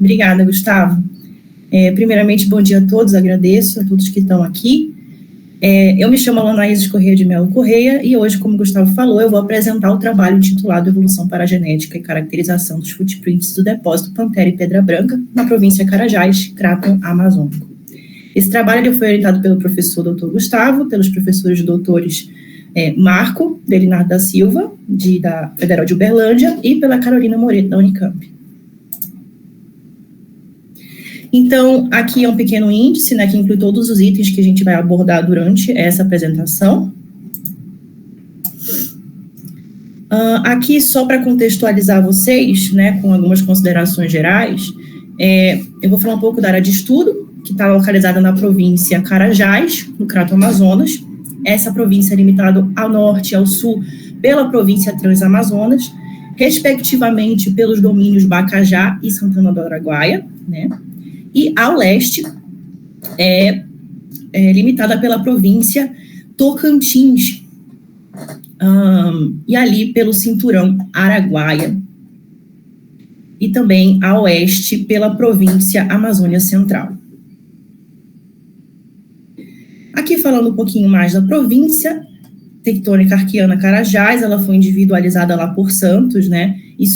Obrigada, Gustavo. Primeiramente, bom dia a todos, agradeço a todos que estão aqui. Eu me chamo Alanaíses Correia de Melo Correia e hoje, como o Gustavo falou, eu vou apresentar o trabalho intitulado Evolução Paragenética e Caracterização dos Footprints do Depósito Pantera e Pedra Branca, na província Carajás, Craton Amazônico. Esse trabalho foi orientado pelo professor Dr. Gustavo, pelos professores doutores Marco Delinardo da Silva, da Federal de Uberlândia, e pela Carolina Moreto, da Unicamp. Então, aqui é um pequeno índice, né, que inclui todos os itens que a gente vai abordar durante essa apresentação. Aqui, só para contextualizar vocês, né, com algumas considerações gerais, eu vou falar um pouco da área de estudo, que está localizada na província Carajás, no Crato Amazonas. Essa província é limitada ao norte e ao sul pela província Transamazonas, respectivamente pelos domínios Bacajá e Santana do Araguaia, né? E ao leste é limitada pela província Tocantins, e ali pelo cinturão Araguaia, e também a oeste pela província Amazônia Central. Aqui falando um pouquinho mais da província, tectônica arquiana Carajás, ela foi individualizada lá por Santos, né, e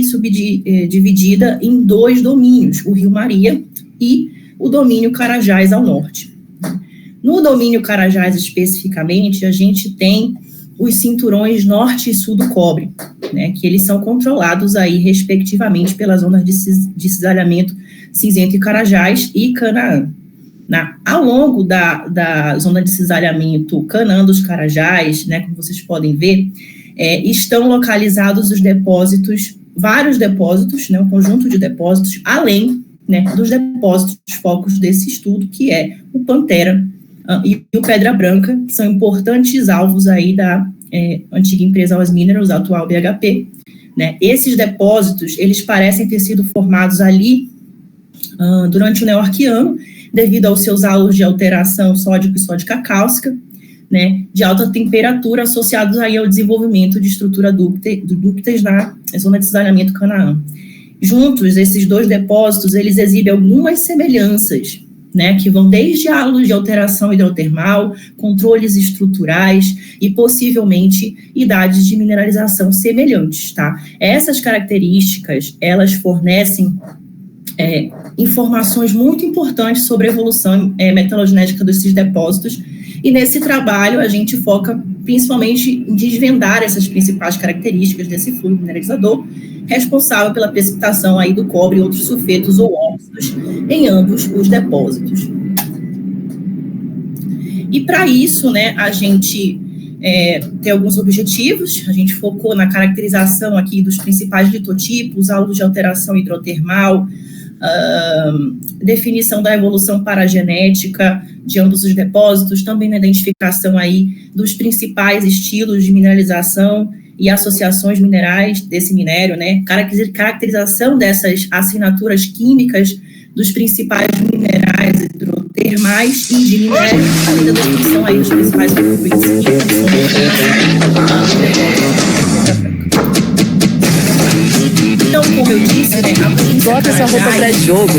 subdividida em dois domínios, o Rio Maria e o domínio Carajás ao norte. No domínio Carajás, especificamente, a gente tem os cinturões norte e sul do cobre, né, que eles são controlados aí, respectivamente, pelas zonas de cisalhamento cinzento e Carajás e Canaã. Ao longo da zona de cisalhamento Canaã dos Carajás, né, como vocês podem ver, estão localizados os depósitos, vários depósitos, né, um conjunto de depósitos, além, né, dos depósitos focos desse estudo, que é o Pantera e o Pedra Branca, que são importantes alvos aí da antiga empresa Oz Minerals, atual BHP. Né. Esses depósitos, eles parecem ter sido formados ali durante o Neoarquiano, devido aos seus halos de alteração sódico e sódica cáustica, né, de alta temperatura, associados aí ao desenvolvimento de estrutura dúcteis na zona de cisalhamento Canaã. Juntos, esses dois depósitos, eles exibem algumas semelhanças, né, que vão desde halos de alteração hidrotermal, controles estruturais e, possivelmente, idades de mineralização semelhantes, tá? Essas características, elas fornecem informações muito importantes sobre a evolução metalogenética desses depósitos, e nesse trabalho a gente foca principalmente em desvendar essas principais características desse fluido mineralizador, responsável pela precipitação aí do cobre e outros sulfetos ou óxidos em ambos os depósitos. E para isso, né, a gente tem alguns objetivos. A gente focou na caracterização aqui dos principais litotipos, halos de alteração hidrotermal, definição da evolução paragenética de ambos os depósitos, também na identificação aí dos principais estilos de mineralização e associações minerais desse minério, né, caracterização dessas assinaturas químicas dos principais minerais hidrotermais e de minérios, além da definição aí dos principais footprints. Então, como eu disse, né, bota essa roupa para jogo.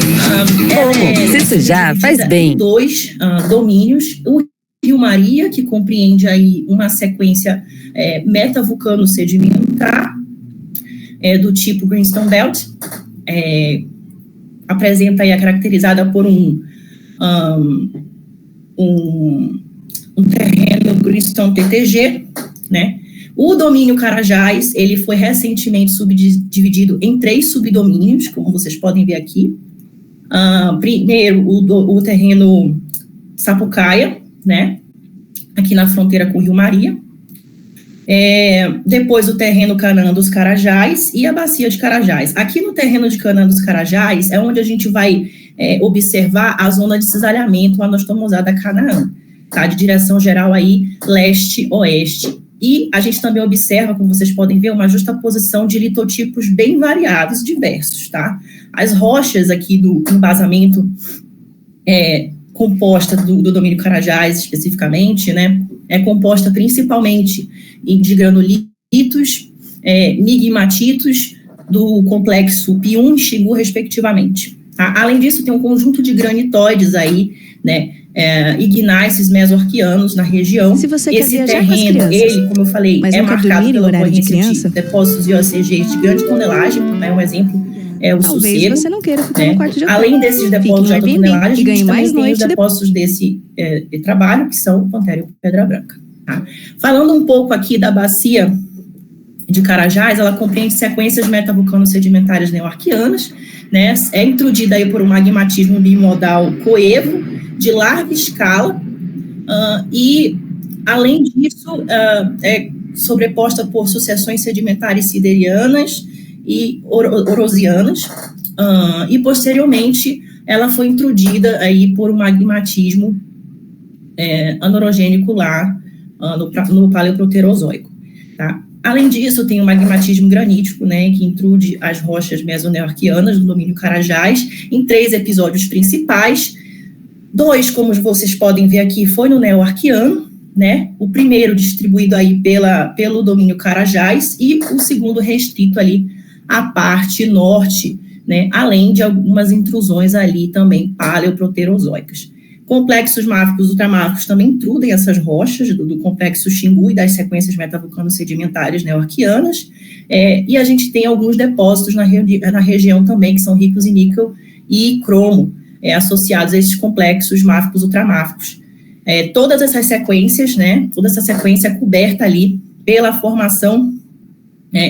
Como? Se sujar, faz bem. Dois domínios, o Rio Maria, que compreende aí uma sequência metavulcano-sedimentar do tipo Greenstone Belt, apresenta aí caracterizada por um terreno Greenstone TTG, né? O domínio Carajás, ele foi recentemente subdividido em 3 subdomínios, como vocês podem ver aqui. Primeiro, o terreno Sapucaia, né, aqui na fronteira com o Rio Maria. Depois, o terreno Canaã dos Carajás e a bacia de Carajás. Aqui no terreno de Canaã dos Carajás é onde a gente vai observar a zona de cisalhamento anastomosada Canaã, tá, de direção geral aí leste-oeste. E a gente também observa, como vocês podem ver, uma justaposição de litotipos bem variados, diversos, tá? As rochas aqui do embasamento composta do domínio Carajás, especificamente, né, é composta principalmente de granulitos, migmatitos, do complexo Pium e Xingu, respectivamente. Tá? Além disso, tem um conjunto de granitóides aí, né, ignáceos mesoarquianos na região. Se você Esse quer viajar terreno, com as crianças, ele, como eu falei, mas é não quer marcado dormir em pela horário de ocorrência criança, de depósitos de OCGs de grande tonelagem, né, um exemplo é o talvez Sossego. você não queira ficar no quarto de hotel. Além desses depósitos de alta Airbnb tonelagem, a e gente ganhe também mais tem os noite depósitos desse trabalho, que são Pantera e Pedra Branca. Tá? Falando um pouco aqui da bacia de Carajás, ela compreende sequências metavulcano-sedimentárias neoarquianas, né, é intrudida aí por um magmatismo bimodal coevo, de larga escala, e, além disso, é sobreposta por sucessões sedimentares siderianas e orosianas, e, posteriormente, ela foi intrudida aí por um magmatismo anorogênico lá no Paleoproterozoico, tá? Além disso, tem o magmatismo granítico, né, que intrude as rochas mesoneoarquianas do domínio Carajás em 3 episódios principais. 2, como vocês podem ver aqui, foi no neoarquiano, né? O primeiro distribuído aí pelo domínio Carajás e o segundo restrito ali à parte norte, né? Além de algumas intrusões ali também paleoproterozoicas. Complexos máficos ultramáficos também intrudem essas rochas do complexo Xingu e das sequências metavulcano-sedimentares neoarquianas, e a gente tem alguns depósitos na região também que são ricos em níquel e cromo, associados a esses complexos máficos ultramáficos. Todas essas sequências, né, toda essa sequência é coberta ali pela formação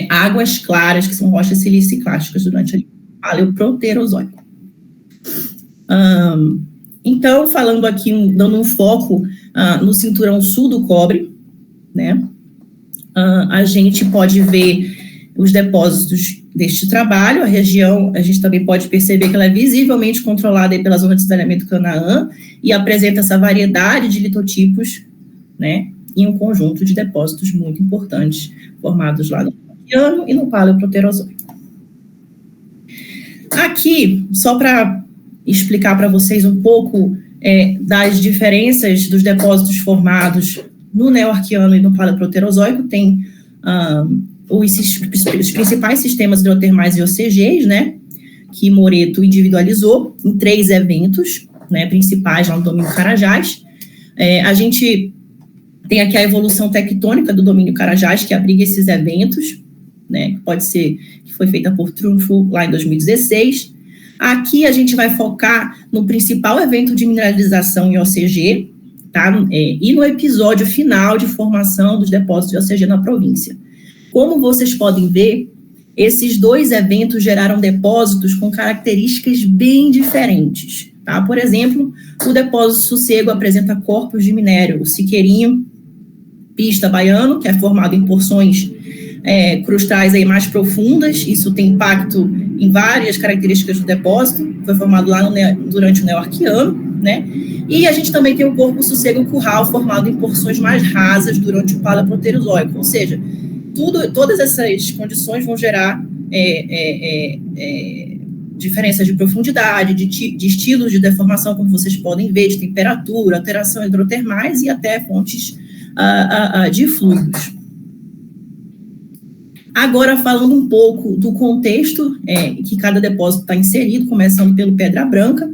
águas claras, que são rochas siliciclásticas durante o Paleoproterozoico. Então, falando aqui, dando um foco no cinturão sul do cobre, né, a gente pode ver os depósitos deste trabalho. A região, a gente também pode perceber que ela é visivelmente controlada aí pela zona de desalhamento Canaã e apresenta essa variedade de litotipos, né, em um conjunto de depósitos muito importantes formados lá no Arqueano e no Paleoproterozoico. Aqui, só para explicar para vocês um pouco das diferenças dos depósitos formados no Neoarquiano e no Paleoproterozoico, tem os principais sistemas hidrotermais e OCGs, né, que Moreto individualizou em 3 eventos, né, principais lá no domínio Carajás. A gente tem aqui a evolução tectônica do domínio Carajás, que abriga esses eventos, né, que foi feita por Trunfo lá em 2016. Aqui a gente vai focar no principal evento de mineralização em OCG, tá? E no episódio final de formação dos depósitos de OCG na província. Como vocês podem ver, esses 2 eventos geraram depósitos com características bem diferentes, tá? Por exemplo, o depósito Sossego apresenta corpos de minério, o Siqueirinho, pista baiano, que é formado em porções crustais aí mais profundas. Isso tem impacto em várias características do depósito, foi formado lá durante o Neoarquiano, né? E a gente também tem o corpo Sossego Curral, formado em porções mais rasas durante o Paleoproterozoico, ou seja, todas essas condições vão gerar diferenças de profundidade, de estilos de deformação, como vocês podem ver, de temperatura, alteração hidrotermais e até fontes de fluidos. Agora, falando um pouco do contexto que cada depósito está inserido, começando pelo Pedra Branca.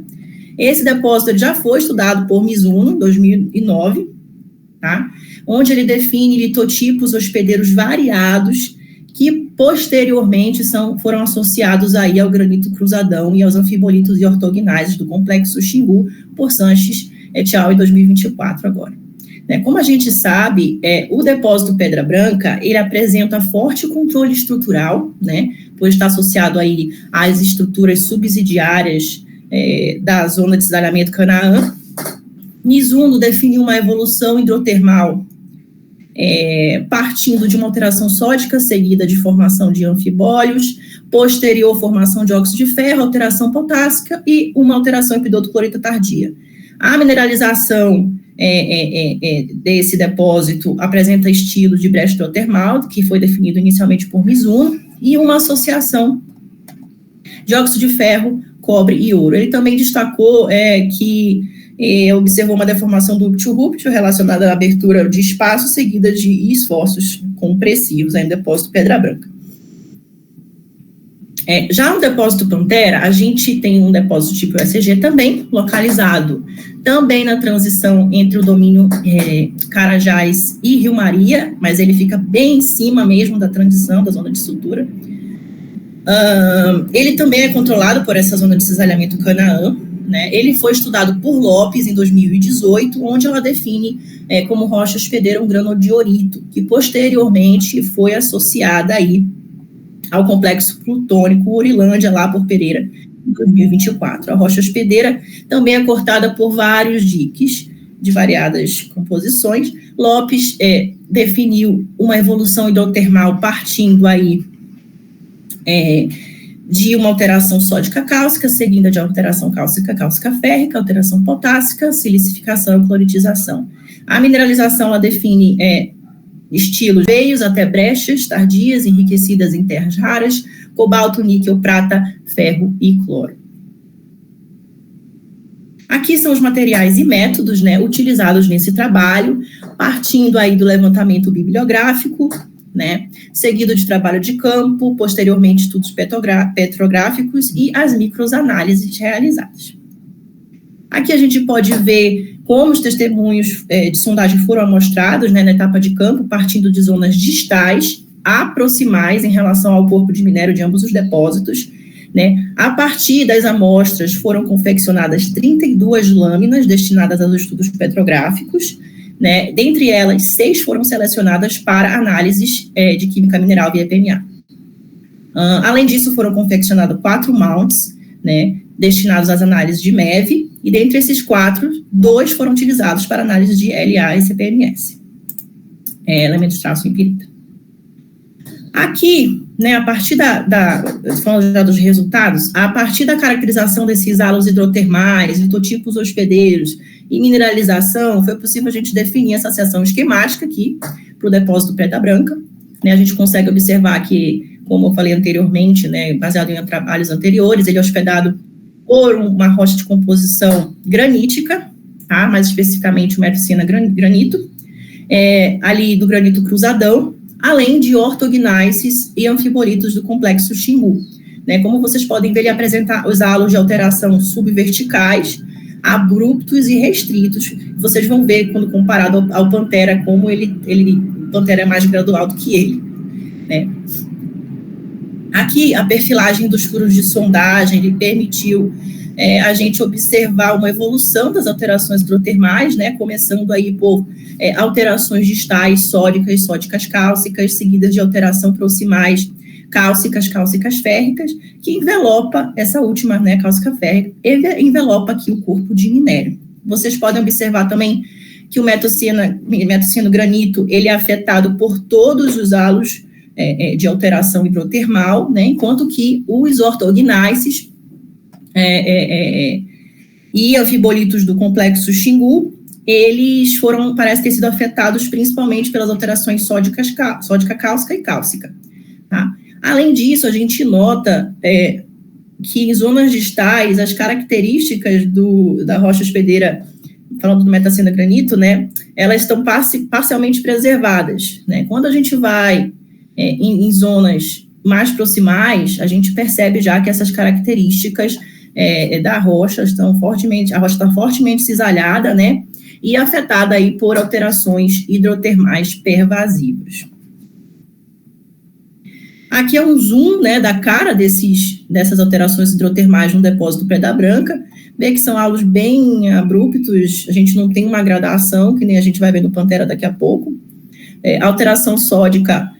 Esse depósito já foi estudado por Mizuno, em 2009, tá? Onde ele define litotipos hospedeiros variados que, posteriormente, foram associados aí ao granito cruzadão e aos anfibolitos e ortognáseos do complexo Xingu, por Sanches et al. Em 2024 agora. Como a gente sabe, o depósito Pedra Branca, ele apresenta forte controle estrutural, né, por estar associado aí às estruturas subsidiárias da zona de desalhamento Canaã. Mizuno definiu uma evolução hidrotermal partindo de uma alteração sódica, seguida de formação de anfibólios, posterior formação de óxido de ferro, alteração potássica e uma alteração epidoto-clorita tardia. A mineralização desse depósito apresenta estilo de brecha hidrotermal, que foi definido inicialmente por Mizuno, e uma associação de óxido de ferro, cobre e ouro. Ele também destacou que observou uma deformação do rupture relacionada à abertura de espaço, seguida de esforços compressivos aí no depósito Pedra Branca. Já no depósito Pantera, a gente tem um depósito tipo ECG também, localizado também na transição entre o domínio Carajás e Rio Maria, mas ele fica bem em cima mesmo da transição, da zona de sutura. Ele também é controlado por essa zona de cisalhamento Canaã, né? Ele foi estudado por Lopes em 2018, onde ela define como rocha hospedeira um granodiorito, que posteriormente foi associada aí ao complexo plutônico Urilândia, lá por Pereira, em 2024. A rocha hospedeira também é cortada por vários diques de variadas composições. Lopes definiu uma evolução hidrotermal partindo aí de uma alteração sódica cálcica, seguida de alteração cálcica férrica, alteração potássica, silicificação e cloritização. A mineralização, ela define estilos veios até brechas tardias, enriquecidas em terras raras, cobalto, níquel, prata, ferro e cloro. Aqui são os materiais e métodos, né, utilizados nesse trabalho, partindo aí do levantamento bibliográfico, né, seguido de trabalho de campo, posteriormente estudos petrográficos e as microanálises realizadas. Aqui a gente pode ver como os testemunhos de sondagem foram amostrados, né, na etapa de campo, partindo de zonas distais a proximais em relação ao corpo de minério de ambos os depósitos, né. A partir das amostras foram confeccionadas 32 lâminas destinadas aos estudos petrográficos, né. Dentre elas, 6 foram selecionadas para análises de química mineral via PMA. Além disso, foram confeccionados 4 mounts, né, destinados às análises de MEV, e dentre esses 4, 2 foram utilizados para análise de LA e CPMS, elementos de traço empírita. Aqui, né, a partir falando já dos resultados, a partir da caracterização desses halos hidrotermais, litotipos hospedeiros e mineralização, foi possível a gente definir essa seção esquemática aqui para o depósito Pedra Branca, né. A gente consegue observar que, como eu falei anteriormente, né, baseado em trabalhos anteriores, ele é hospedado por uma rocha de composição granítica, tá? Mais especificamente o metocena granito, ali do granito cruzadão, além de ortognáceos e anfibolitos do complexo Xingu, né? Como vocês podem ver, ele apresenta os halos de alteração subverticais, abruptos e restritos. Vocês vão ver, quando comparado ao Pantera, como o Pantera é mais gradual do que ele, né? Aqui, a perfilagem dos furos de sondagem, ele permitiu a gente observar uma evolução das alterações hidrotermais, né, começando aí por alterações distais sódicas, sódicas cálcicas, seguidas de alteração proximais cálcicas, cálcicas férricas, que envelopa essa última, né, cálcica férrica, envelopa aqui o corpo de minério. Vocês podem observar também que o metoceno granito, ele é afetado por todos os halos de alteração hidrotermal, né, enquanto que os ortognáceos e anfibolitos do complexo Xingu, eles parece ter sido afetados principalmente pelas alterações sódica cálcica e cálcica, tá? Além disso, a gente nota que em zonas distais, as características da rocha hospedeira, falando do metoceno granito, né, elas estão parcialmente preservadas, né? Quando a gente vai em zonas mais proximais, a gente percebe já que essas características da rocha a rocha está fortemente cisalhada, né, e afetada aí por alterações hidrotermais pervasivas. Aqui é um zoom, né, da cara dessas alterações hidrotermais no depósito Pedra Branca. Vê que são halos bem abruptos, a gente não tem uma gradação, que nem a gente vai ver no Pantera daqui a pouco. Alteração sódica,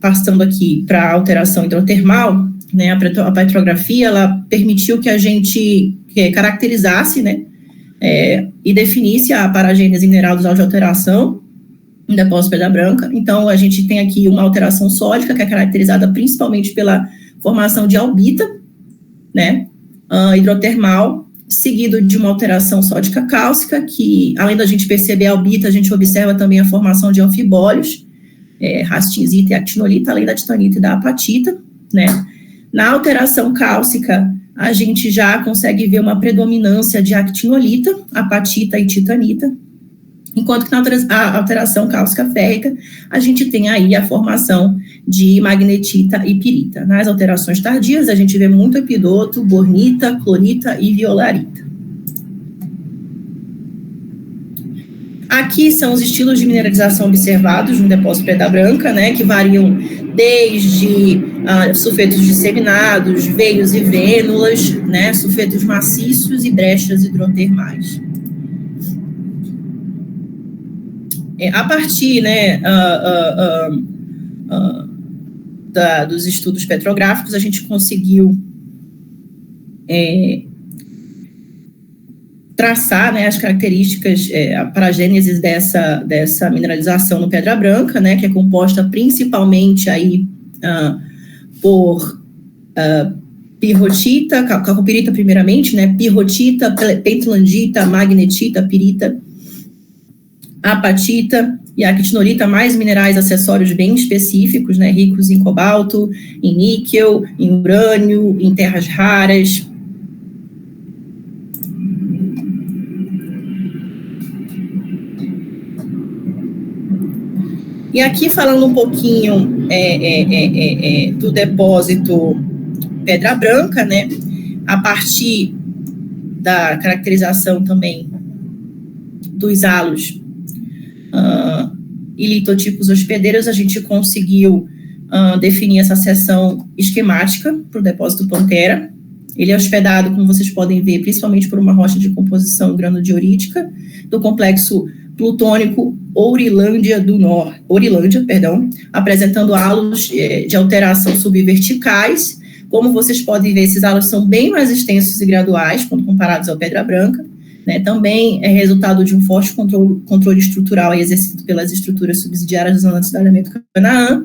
passando aqui para alteração hidrotermal, né, a petrografia, ela permitiu que a gente caracterizasse, né, e definisse a paragênese mineral dos halos de alteração no depósito Pedra Branca. Então, a gente tem aqui uma alteração sódica, que é caracterizada principalmente pela formação de albita, né, hidrotermal, seguido de uma alteração sódica cálcica, que, além da gente perceber a albita, a gente observa também a formação de anfibólios, rastinzita e actinolita, além da titanita e da apatita, né. Na alteração cálcica, a gente já consegue ver uma predominância de actinolita, apatita e titanita, Enquanto que na alteração cáustica férrica, a gente tem aí a formação de magnetita e pirita. Nas alterações tardias, a gente vê muito epidoto, bornita, clorita e violarita. Aqui são os estilos de mineralização observados no depósito Pedra Branca, né, que variam desde sulfetos disseminados, veios e vênulas, né, sulfetos maciços e brechas hidrotermais. A partir, né, dos estudos petrográficos, a gente conseguiu traçar, né, as características, a paragênese dessa mineralização no Pedra Branca, né, que é composta principalmente aí por pirrotita, calcopirita primeiramente, né, pirrotita, pentlandita, magnetita, pirita, apatita e actinolita, mais minerais acessórios bem específicos, né, ricos em cobalto, em níquel, em urânio, em terras raras. E aqui falando um pouquinho do depósito Pedra Branca, né, a partir da caracterização também dos halos e litotipos hospedeiros, a gente conseguiu definir essa seção esquemática para o depósito Pantera. Ele é hospedado, como vocês podem ver, principalmente por uma rocha de composição granodiorítica do complexo plutônico Ourilândia, apresentando halos de alteração subverticais. Como vocês podem ver, esses halos são bem mais extensos e graduais quando comparados ao Pedra Branca, né? Também é resultado de um forte controle estrutural exercido pelas estruturas subsidiárias da zona de cidadamento Canaã,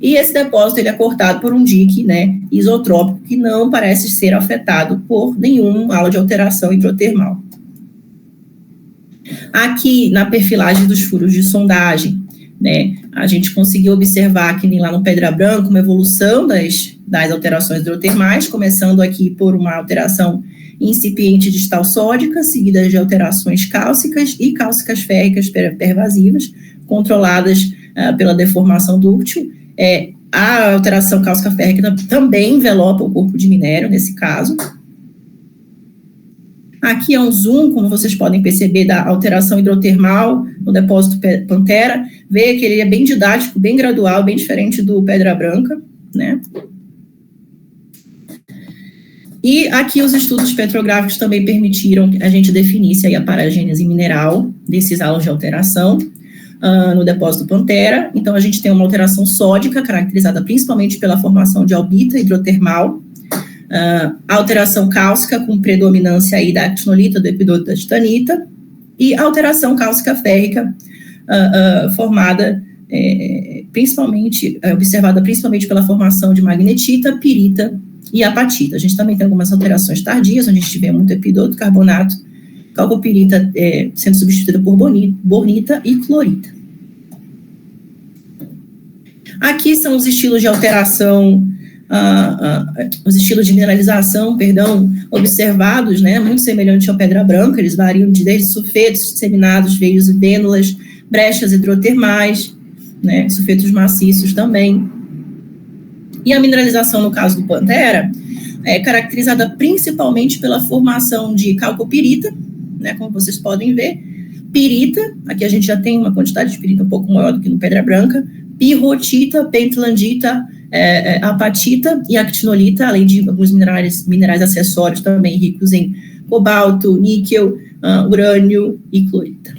e esse depósito ele é cortado por um dique, né, isotrópico que não parece ser afetado por nenhum halo de alteração hidrotermal. Aqui, na perfilagem dos furos de sondagem, né, a gente conseguiu observar que nem lá no Pedra Branca uma evolução das alterações hidrotermais, começando aqui por uma alteração incipiente distal sódica, seguida de alterações cálcicas e cálcicas férricas pervasivas, controladas pela deformação dúctil. A alteração cálcica férrica também envelopa o corpo de minério, nesse caso. Aqui é um zoom, como vocês podem perceber, da alteração hidrotermal no depósito Pantera. Vê que ele é bem didático, bem gradual, bem diferente do Pedra Branca, né? E aqui os estudos petrográficos também permitiram que a gente definisse aí a paragênese mineral desses halos de alteração no depósito Pantera. Então, a gente tem uma alteração sódica, caracterizada principalmente pela formação de albita hidrotermal, a alteração cálcica com predominância aí da actinolita, do epidoto da titanita, e a alteração cálcica férrica formada observada principalmente pela formação de magnetita, pirita e apatita. A gente também tem algumas alterações tardias, onde a gente vê muito epidoto, carbonato, calcopirita sendo substituída por bornita e clorita. Aqui são os estilos de alteração, os estilos de mineralização, observados, né, muito semelhante ao Pedra Branca. Eles variam desde sulfetos disseminados, veios e vênulas, brechas hidrotermais, né, sulfetos maciços também. E a mineralização, no caso do Pantera, é caracterizada principalmente pela formação de calcopirita, né, como vocês podem ver, pirita, aqui a gente já tem uma quantidade de pirita um pouco maior do que no Pedra Branca, pirrotita, pentlandita, apatita e actinolita, além de alguns minerais acessórios também ricos em cobalto, níquel, urânio e clorita.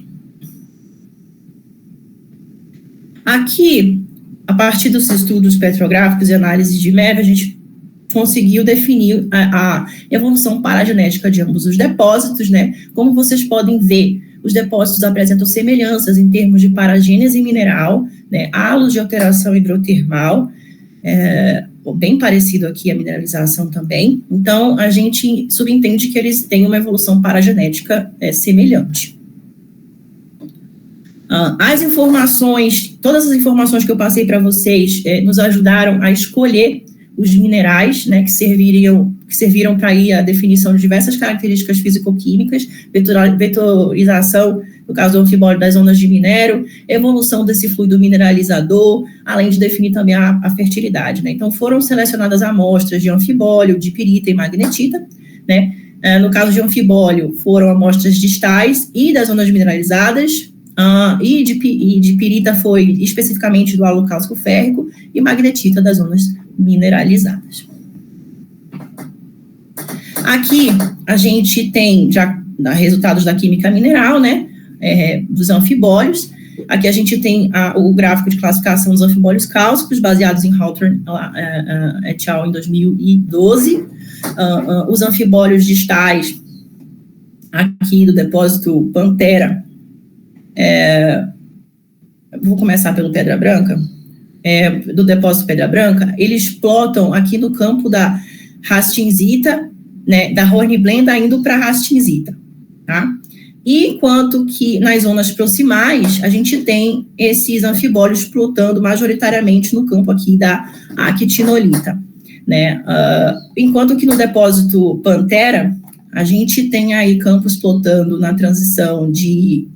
Aqui, a partir dos estudos petrográficos e análise de MEV, a gente conseguiu definir a evolução paragenética de ambos os depósitos, né? Como vocês podem ver, os depósitos apresentam semelhanças em termos de paragênese mineral, né? Halos de alteração hidrotermal, bem parecido aqui a mineralização também. Então, a gente subentende que eles têm uma evolução paragenética semelhante. As informações, todas as informações que eu passei para vocês nos ajudaram a escolher os minerais, né, que serviram para ir a definição de diversas características físico-químicas, vetorização no caso do anfibólio das zonas de minério, evolução desse fluido mineralizador, além de definir também a fertilidade, né? Então, foram selecionadas amostras de anfibólio, de pirita e magnetita, né? No caso de anfibólio, foram amostras distais e das zonas mineralizadas, e de pirita foi especificamente do halo cálcico férrico e magnetita das zonas mineralizadas. Aqui a gente tem já resultados da química mineral, né, dos anfibólios. Aqui a gente tem o gráfico de classificação dos anfibólios cálcicos, baseados em Hawthorne et al. Em 2012. Os anfibólios distais, aqui do depósito Pantera, vou começar pelo Pedra Branca, do depósito Pedra Branca, eles plotam aqui no campo da rastinzita, né, da hornblenda indo para a rastinzita, tá? Enquanto que nas zonas proximais, a gente tem esses anfibólios plotando majoritariamente no campo aqui da actinolita, né? Enquanto que no depósito Pantera, a gente tem aí campos plotando na transição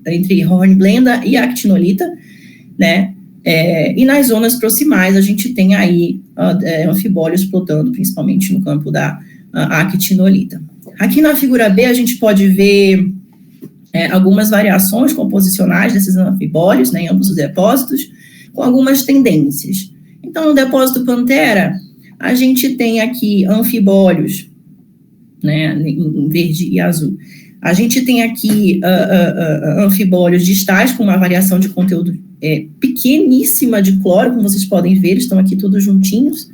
entre hornblenda e actinolita, né? E nas zonas proximais, a gente tem aí anfibólios plotando principalmente no campo da actinolita. Aqui na figura B, a gente pode ver algumas variações composicionais desses anfibólios, né, em ambos os depósitos, com algumas tendências. Então, no depósito Pantera, a gente tem aqui anfibólios, né, em verde e azul. A gente tem aqui anfibólios distais com uma variação de conteúdo pequeníssima de cloro, como vocês podem ver, estão aqui todos juntinhos.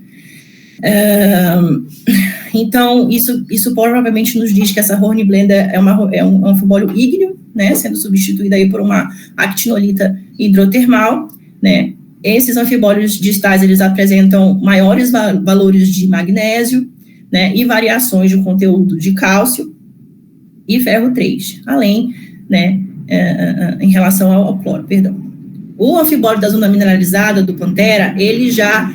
Então, isso provavelmente nos diz que essa hornblenda é um anfibólio ígneo, né, sendo substituída aí por uma actinolita hidrotermal, né. Esses anfibólios distais, eles apresentam maiores valores de magnésio, né, e variações de conteúdo de cálcio e ferro 3, além, né, em relação ao cloro, perdão. O anfibólio da zona mineralizada do Pantera, ele já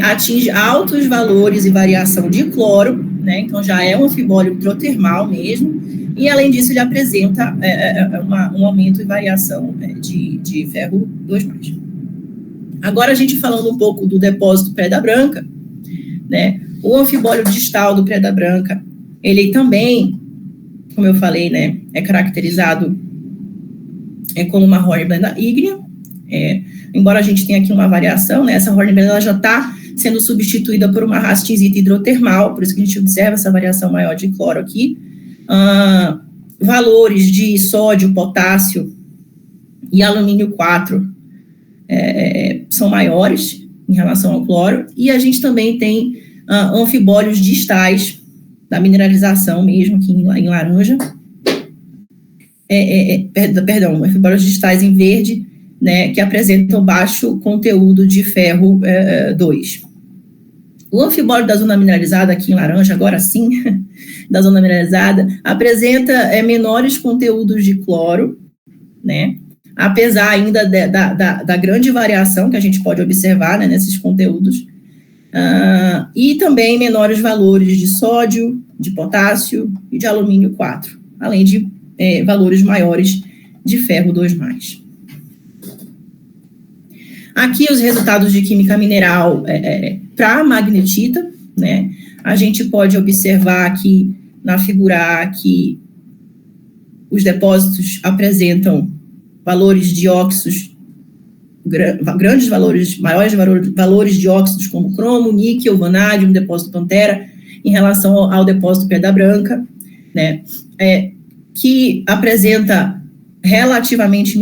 atinge altos valores e variação de cloro, né, então já é um anfibólio hidrotermal mesmo, e além disso ele apresenta um aumento e variação de ferro 2+. Agora a gente falando um pouco do depósito Pedra Branca, né, o anfibólio distal do Pedra Branca, ele também, como eu falei, né, é caracterizado como uma hornblenda ígnea, embora a gente tenha aqui uma variação, né, essa hornblenda já está sendo substituída por uma rastinzita hidrotermal, por isso que a gente observa essa variação maior de cloro aqui. Valores de sódio, potássio e alumínio 4 são maiores em relação ao cloro, e a gente também tem anfibólios distais da mineralização mesmo, aqui em laranja, perdão, anfibólios distais em verde, né, que apresentam baixo conteúdo de ferro 2. O anfibólio da zona mineralizada, aqui em laranja, agora sim, da zona mineralizada, apresenta menores conteúdos de cloro, né, apesar ainda da grande variação que a gente pode observar, né, nesses conteúdos, e também menores valores de sódio, de potássio e de alumínio 4, além de valores maiores de ferro 2+. Aqui os resultados de química mineral para magnetita, né? A gente pode observar aqui na figura A que os depósitos apresentam valores de óxidos, grandes valores, maiores valores de óxidos como cromo, níquel, vanádio, no depósito Pantera, em relação ao depósito Pedra Branca, né? Que apresenta relativamente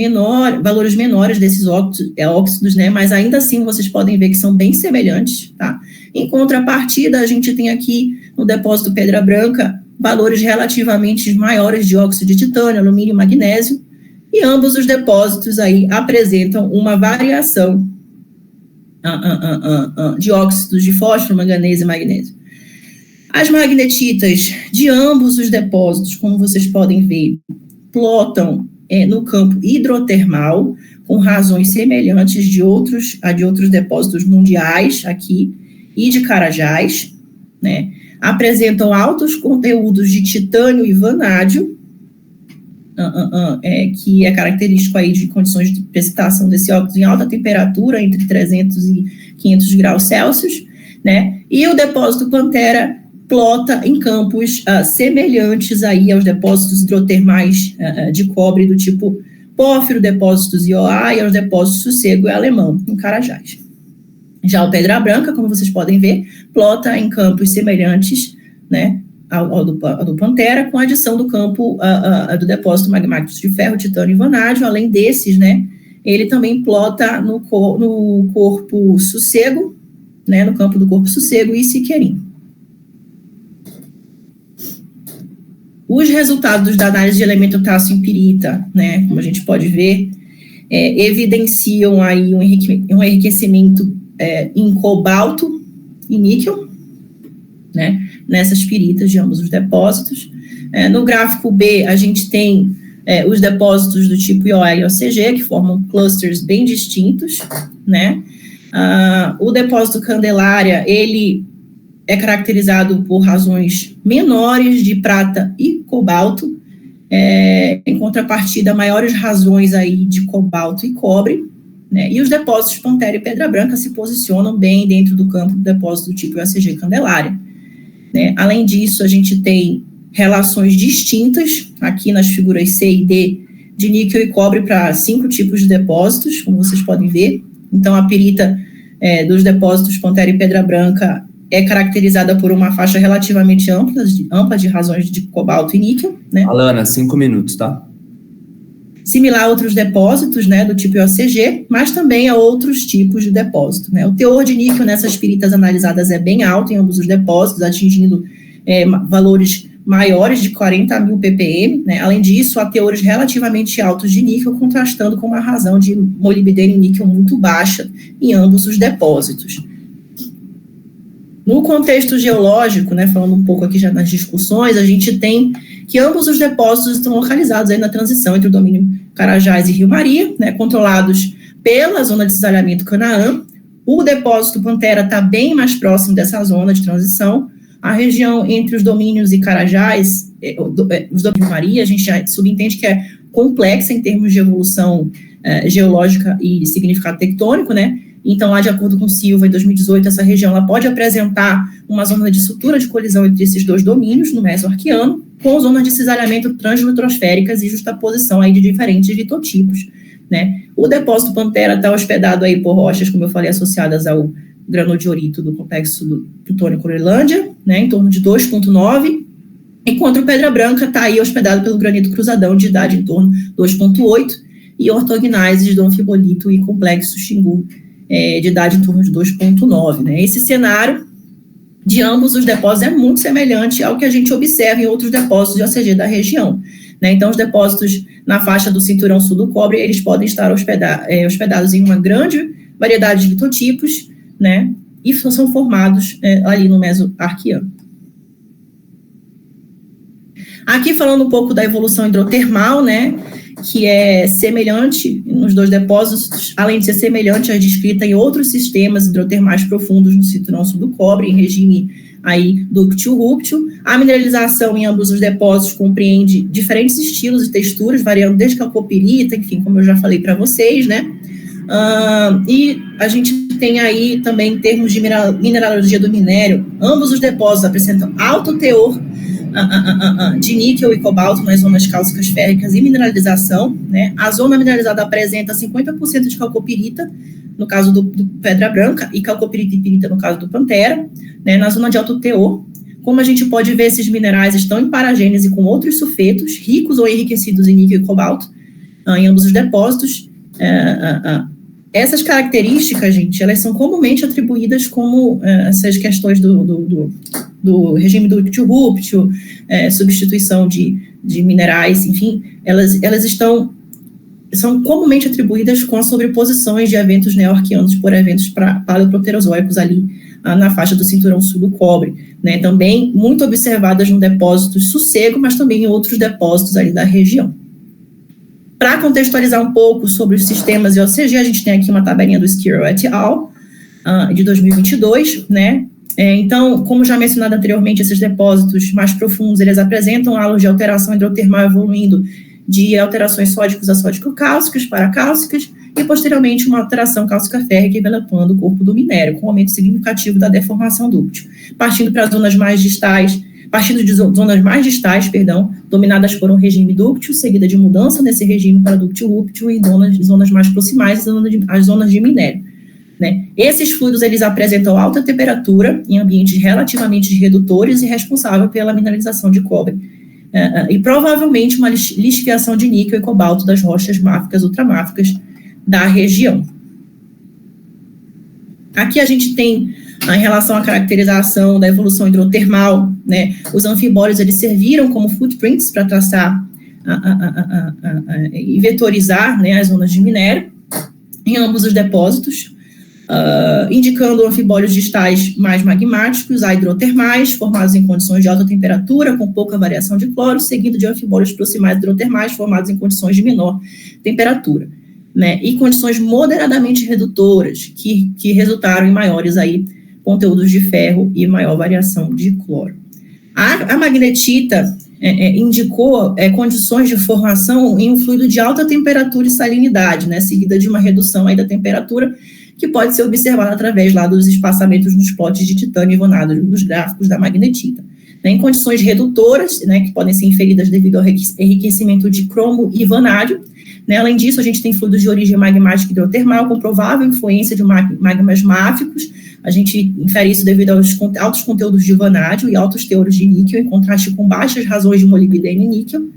valores menores desses óxidos, né, mas ainda assim vocês podem ver que são bem semelhantes, tá? Em contrapartida, a gente tem aqui no depósito Pedra Branca valores relativamente maiores de óxido de titânio, alumínio e magnésio, e ambos os depósitos aí apresentam uma variação de óxidos de fósforo, manganês e magnésio. As magnetitas de ambos os depósitos, como vocês podem ver, plotam no campo hidrotermal, com razões semelhantes de outros depósitos mundiais aqui e de Carajás, né? Apresentam altos conteúdos de titânio e vanádio, que é característico aí de condições de precipitação desse óxido em alta temperatura, entre 300 e 500 graus Celsius, né? E o depósito Pantera plota em campos semelhantes aí aos depósitos hidrotermais de cobre do tipo Pórfiro, depósitos IOA e aos depósitos Sossego e Alemão, em Carajás. Já o Pedra Branca, como vocês podem ver, plota em campos semelhantes, né, ao do Pantera, com a adição do campo do depósito magmático de ferro, titânio e vanádio. Além desses, né, ele também plota no corpo Sossego, né, no campo do corpo Sossego e Siqueirim. Os resultados da análise de elemento tássio em pirita, né, como a gente pode ver, evidenciam aí um enriquecimento em cobalto e níquel, né, nessas piritas de ambos os depósitos. No gráfico B, a gente tem os depósitos do tipo IOA e OCG, que formam clusters bem distintos, né. O depósito Candelária, ele é caracterizado por razões menores de prata e cobalto, em contrapartida, maiores razões aí de cobalto e cobre, né? E os depósitos Pantera e Pedra Branca se posicionam bem dentro do campo do depósito do tipo ACG Candelária, né? Além disso, a gente tem relações distintas, aqui nas figuras C e D, de níquel e cobre para 5 tipos de depósitos, como vocês podem ver. Então, a pirita dos depósitos Pantera e Pedra Branca é caracterizada por uma faixa relativamente ampla de razões de cobalto e níquel, né? Alana, 5 minutos, tá? Similar a outros depósitos, né, do tipo OCG, mas também a outros tipos de depósito, né? O teor de níquel nessas piritas analisadas é bem alto em ambos os depósitos, atingindo valores maiores de 40 mil ppm, né? Além disso, há teores relativamente altos de níquel, contrastando com uma razão de molibdênio e níquel muito baixa em ambos os depósitos. No contexto geológico, né, falando um pouco aqui já nas discussões, a gente tem que ambos os depósitos estão localizados aí na transição entre o domínio Carajás e Rio Maria, né, controlados pela zona de cisalhamento Canaã. O depósito Pantera está bem mais próximo dessa zona de transição. A região entre os domínios e Carajás, os domínios Rio Maria, a gente já subentende que é complexa em termos de evolução geológica e significado tectônico, né? Então, lá, de acordo com Silva, em 2018, essa região ela pode apresentar uma zona de sutura de colisão entre esses dois domínios, no Mesoarquiano, com zonas de cisalhamento translitrosféricas e justaposição aí de diferentes litotipos, né? O depósito Pantera está hospedado aí por rochas, como eu falei, associadas ao granodiorito do complexo do Plutônio Groenlândia, né, em torno de 2,9, enquanto o Pedra Branca está aí hospedado pelo granito cruzadão de idade em torno de 2,8, e ortognáises do anfibolito e complexo Xingu, de idade em torno de 2,9, né? Esse cenário de ambos os depósitos é muito semelhante ao que a gente observa em outros depósitos de OCG da região, né? Então, os depósitos na faixa do cinturão sul do cobre, eles podem estar hospedados em uma grande variedade de litotipos, né? E são formados ali no Mesoarquiano. Aqui falando um pouco da evolução hidrotermal, né, que é semelhante nos dois depósitos, além de ser semelhante à descrita em outros sistemas hidrotermais profundos no cinturão sul do cobre, em regime aí ductil-rúptil. A mineralização em ambos os depósitos compreende diferentes estilos e texturas, variando desde calcopirita, enfim, como eu já falei para vocês, né? E a gente tem aí também, em termos de mineralogia do minério, ambos os depósitos apresentam alto teor de níquel e cobalto nas zonas cálcicas férricas e mineralização, né? A zona mineralizada apresenta 50% de calcopirita, no caso do Pedra Branca, e calcopirita e pirita, no caso do Pantera, né? Na zona de alto teor. Como a gente pode ver, esses minerais estão em paragênese com outros sulfetos, ricos ou enriquecidos em níquel e cobalto, em ambos os depósitos. Essas características, gente, elas são comumente atribuídas como essas questões do regime ductil-rúptil, substituição de minerais, enfim, elas são comumente atribuídas com as sobreposições de eventos neo-arquianos por eventos paleoproterozoicos ali na faixa do cinturão sul do cobre, né? Também muito observadas no depósito Sossego, mas também em outros depósitos ali da região. Para contextualizar um pouco sobre os sistemas EOCG, a gente tem aqui uma tabelinha do Skirrell et al., de 2022, né? Então, como já mencionado anteriormente, esses depósitos mais profundos, eles apresentam halos de alteração hidrotermal evoluindo de alterações sódico-acódico-cálcicas, paracálcicas, e posteriormente uma alteração cálcica-férrica envelopando o corpo do minério, com aumento significativo da deformação dúctil, partindo de zonas mais distais, dominadas por um regime dúctil, seguida de mudança nesse regime para dúctil-rúptil e zonas mais proximais, as zonas de minério. Né? Esses fluidos, eles apresentam alta temperatura em ambientes relativamente redutores e responsável pela mineralização de cobre, e provavelmente uma lixiviação de níquel e cobalto das rochas máficas, ultramáficas da região. Aqui a gente tem, em relação à caracterização da evolução hidrotermal, né, os anfibólios, eles serviram como footprints para traçar e vetorizar, né, as zonas de minério em ambos os depósitos, indicando anfibólios distais mais magmáticos a hidrotermais, formados em condições de alta temperatura, com pouca variação de cloro, seguido de anfibólios proximais hidrotermais, formados em condições de menor temperatura, né, e condições moderadamente redutoras, que resultaram em maiores aí conteúdos de ferro e maior variação de cloro. A magnetita indicou condições de formação em um fluido de alta temperatura e salinidade, né, seguida de uma redução aí da temperatura, que pode ser observada através lá dos espaçamentos nos potes de titânio ivonado nos gráficos da magnetita. Né, em condições redutoras, né, que podem ser inferidas devido ao enriquecimento de cromo e vanádio. Né, além disso, a gente tem fluidos de origem magmática hidrotermal, com provável influência de magmas máficos. A gente infere isso devido aos altos conteúdos de vanádio e altos teores de níquel, em contraste com baixas razões de molibdênio e níquel,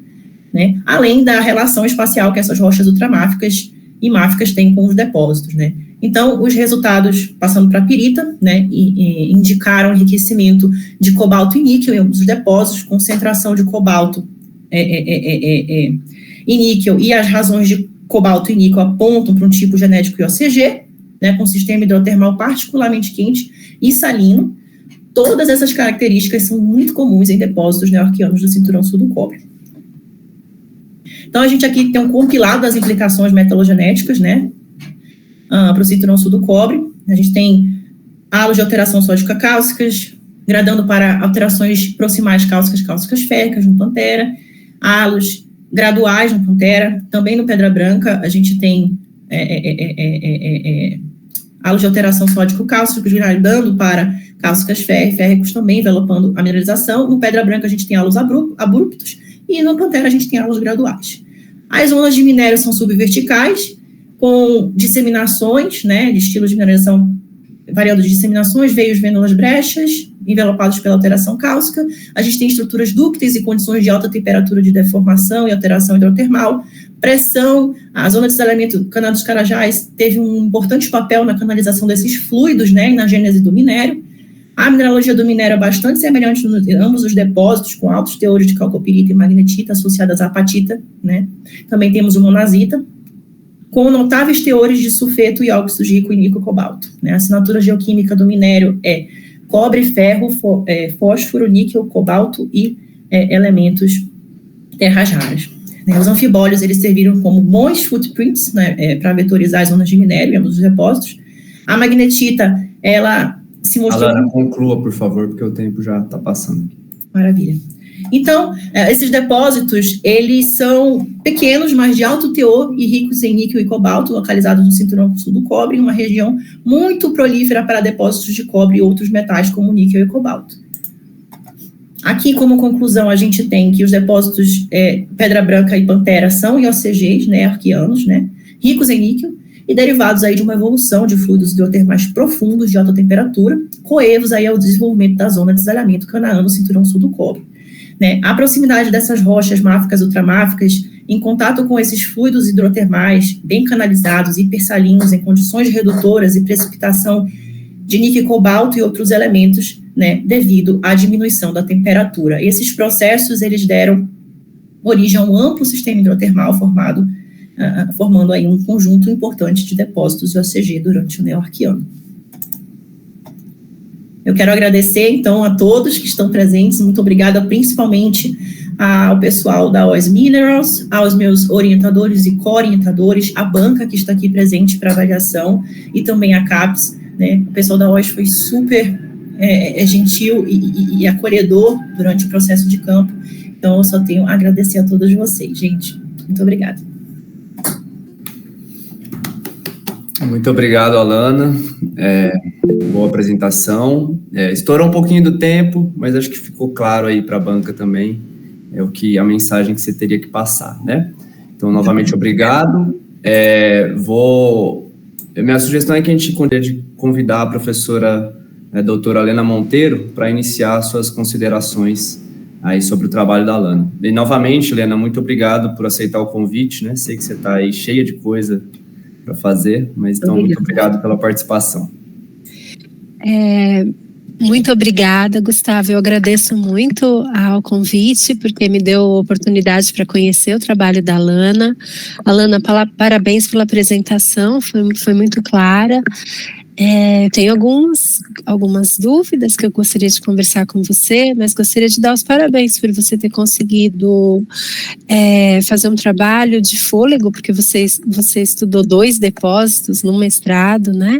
né, além da relação espacial que essas rochas ultramáficas e máficas têm com os depósitos, né. Então, os resultados, passando para a pirita, né, indicaram enriquecimento de cobalto e níquel em ambos os depósitos, concentração de cobalto e níquel, e as razões de cobalto e níquel apontam para um tipo genético IOCG, né, com sistema hidrotermal particularmente quente e salino. Todas essas características são muito comuns em depósitos neoarquianos do cinturão sul do cobre. Então, a gente aqui tem um compilado das implicações metalogenéticas, né, para o cinturão sul do cobre. A gente tem halos de alteração sódica-cálcicas, gradando para alterações proximais cálcicas férricas no Pantera, halos graduais no Pantera. Também no Pedra Branca, a gente tem halos de alteração sódico-cálcicos, gradando para cálcicas férricos também, envelopando a mineralização. No Pedra Branca, a gente tem halos abruptos, e no Pantera, a gente tem halos graduais. As zonas de minério são subverticais, com disseminações, né, de estilos de mineralização variando de disseminações, veios, vênulas, brechas, envelopados pela alteração cálcica. A gente tem estruturas dúcteis e condições de alta temperatura de deformação e alteração hidrotermal. Pressão, a zona de desalhamento, canal dos Carajás, teve um importante papel na canalização desses fluidos, né, e na gênese do minério. A mineralogia do minério é bastante semelhante em ambos os depósitos, com altos teores de calcopirita e magnetita associadas à apatita, né. Também temos o monazita, com notáveis teores de sulfeto e óxidos de níquel e cobalto. Né? A assinatura geoquímica do minério é cobre, ferro, fósforo, níquel, cobalto e elementos terras raras. Né? Os anfibólios, eles serviram como bons footprints, né, para vetorizar as zonas de minério em ambos os depósitos. A magnetita, ela se mostrou... Alana, conclua, por favor, porque o tempo já está passando. Maravilha. Então, esses depósitos, eles são pequenos, mas de alto teor e ricos em níquel e cobalto, localizados no cinturão sul do cobre, em uma região muito prolífera para depósitos de cobre e outros metais, como níquel e cobalto. Aqui, como conclusão, a gente tem que os depósitos Pedra Branca e Pantera são IOCGs, né, arquianos, né, ricos em níquel, e derivados aí de uma evolução de fluidos hidrotermais profundos de alta temperatura, coevos aí ao desenvolvimento da zona de desalhamento Canaã no cinturão sul do cobre. Né? A proximidade dessas rochas máficas e ultramáficas, em contato com esses fluidos hidrotermais bem canalizados, hipersalinos, em condições redutoras e precipitação de níquel, cobalto e outros elementos, né, devido à diminuição da temperatura. Esses processos, eles deram origem a um amplo sistema hidrotermal formando aí um conjunto importante de depósitos IOCG durante o Neoarquiano. Eu quero agradecer, então, a todos que estão presentes, muito obrigada principalmente ao pessoal da OS Minerals, aos meus orientadores e co-orientadores, a banca que está aqui presente para avaliação e também a CAPES, né? O pessoal da OS foi super gentil e acolhedor durante o processo de campo, então eu só tenho a agradecer a todos vocês, gente. Muito obrigada. Muito obrigado, Alana. Boa apresentação. Estourou um pouquinho do tempo, mas acho que ficou claro aí para a banca também a mensagem que você teria que passar, né? Então, novamente, obrigado. Minha sugestão é que a gente convidar a professora doutora Helena Monteiro para iniciar suas considerações aí sobre o trabalho da Alana. E, novamente, Helena, muito obrigado por aceitar o convite, né? Sei que você está aí cheia de coisa para fazer, mas então muito obrigado pela participação. Muito obrigada, Gustavo. Eu agradeço muito ao convite, porque me deu oportunidade para conhecer o trabalho da Alana. Alana, parabéns pela apresentação, foi muito clara. Tenho algumas dúvidas que eu gostaria de conversar com você, mas gostaria de dar os parabéns por você ter conseguido fazer um trabalho de fôlego, porque você estudou 2 depósitos no mestrado, né?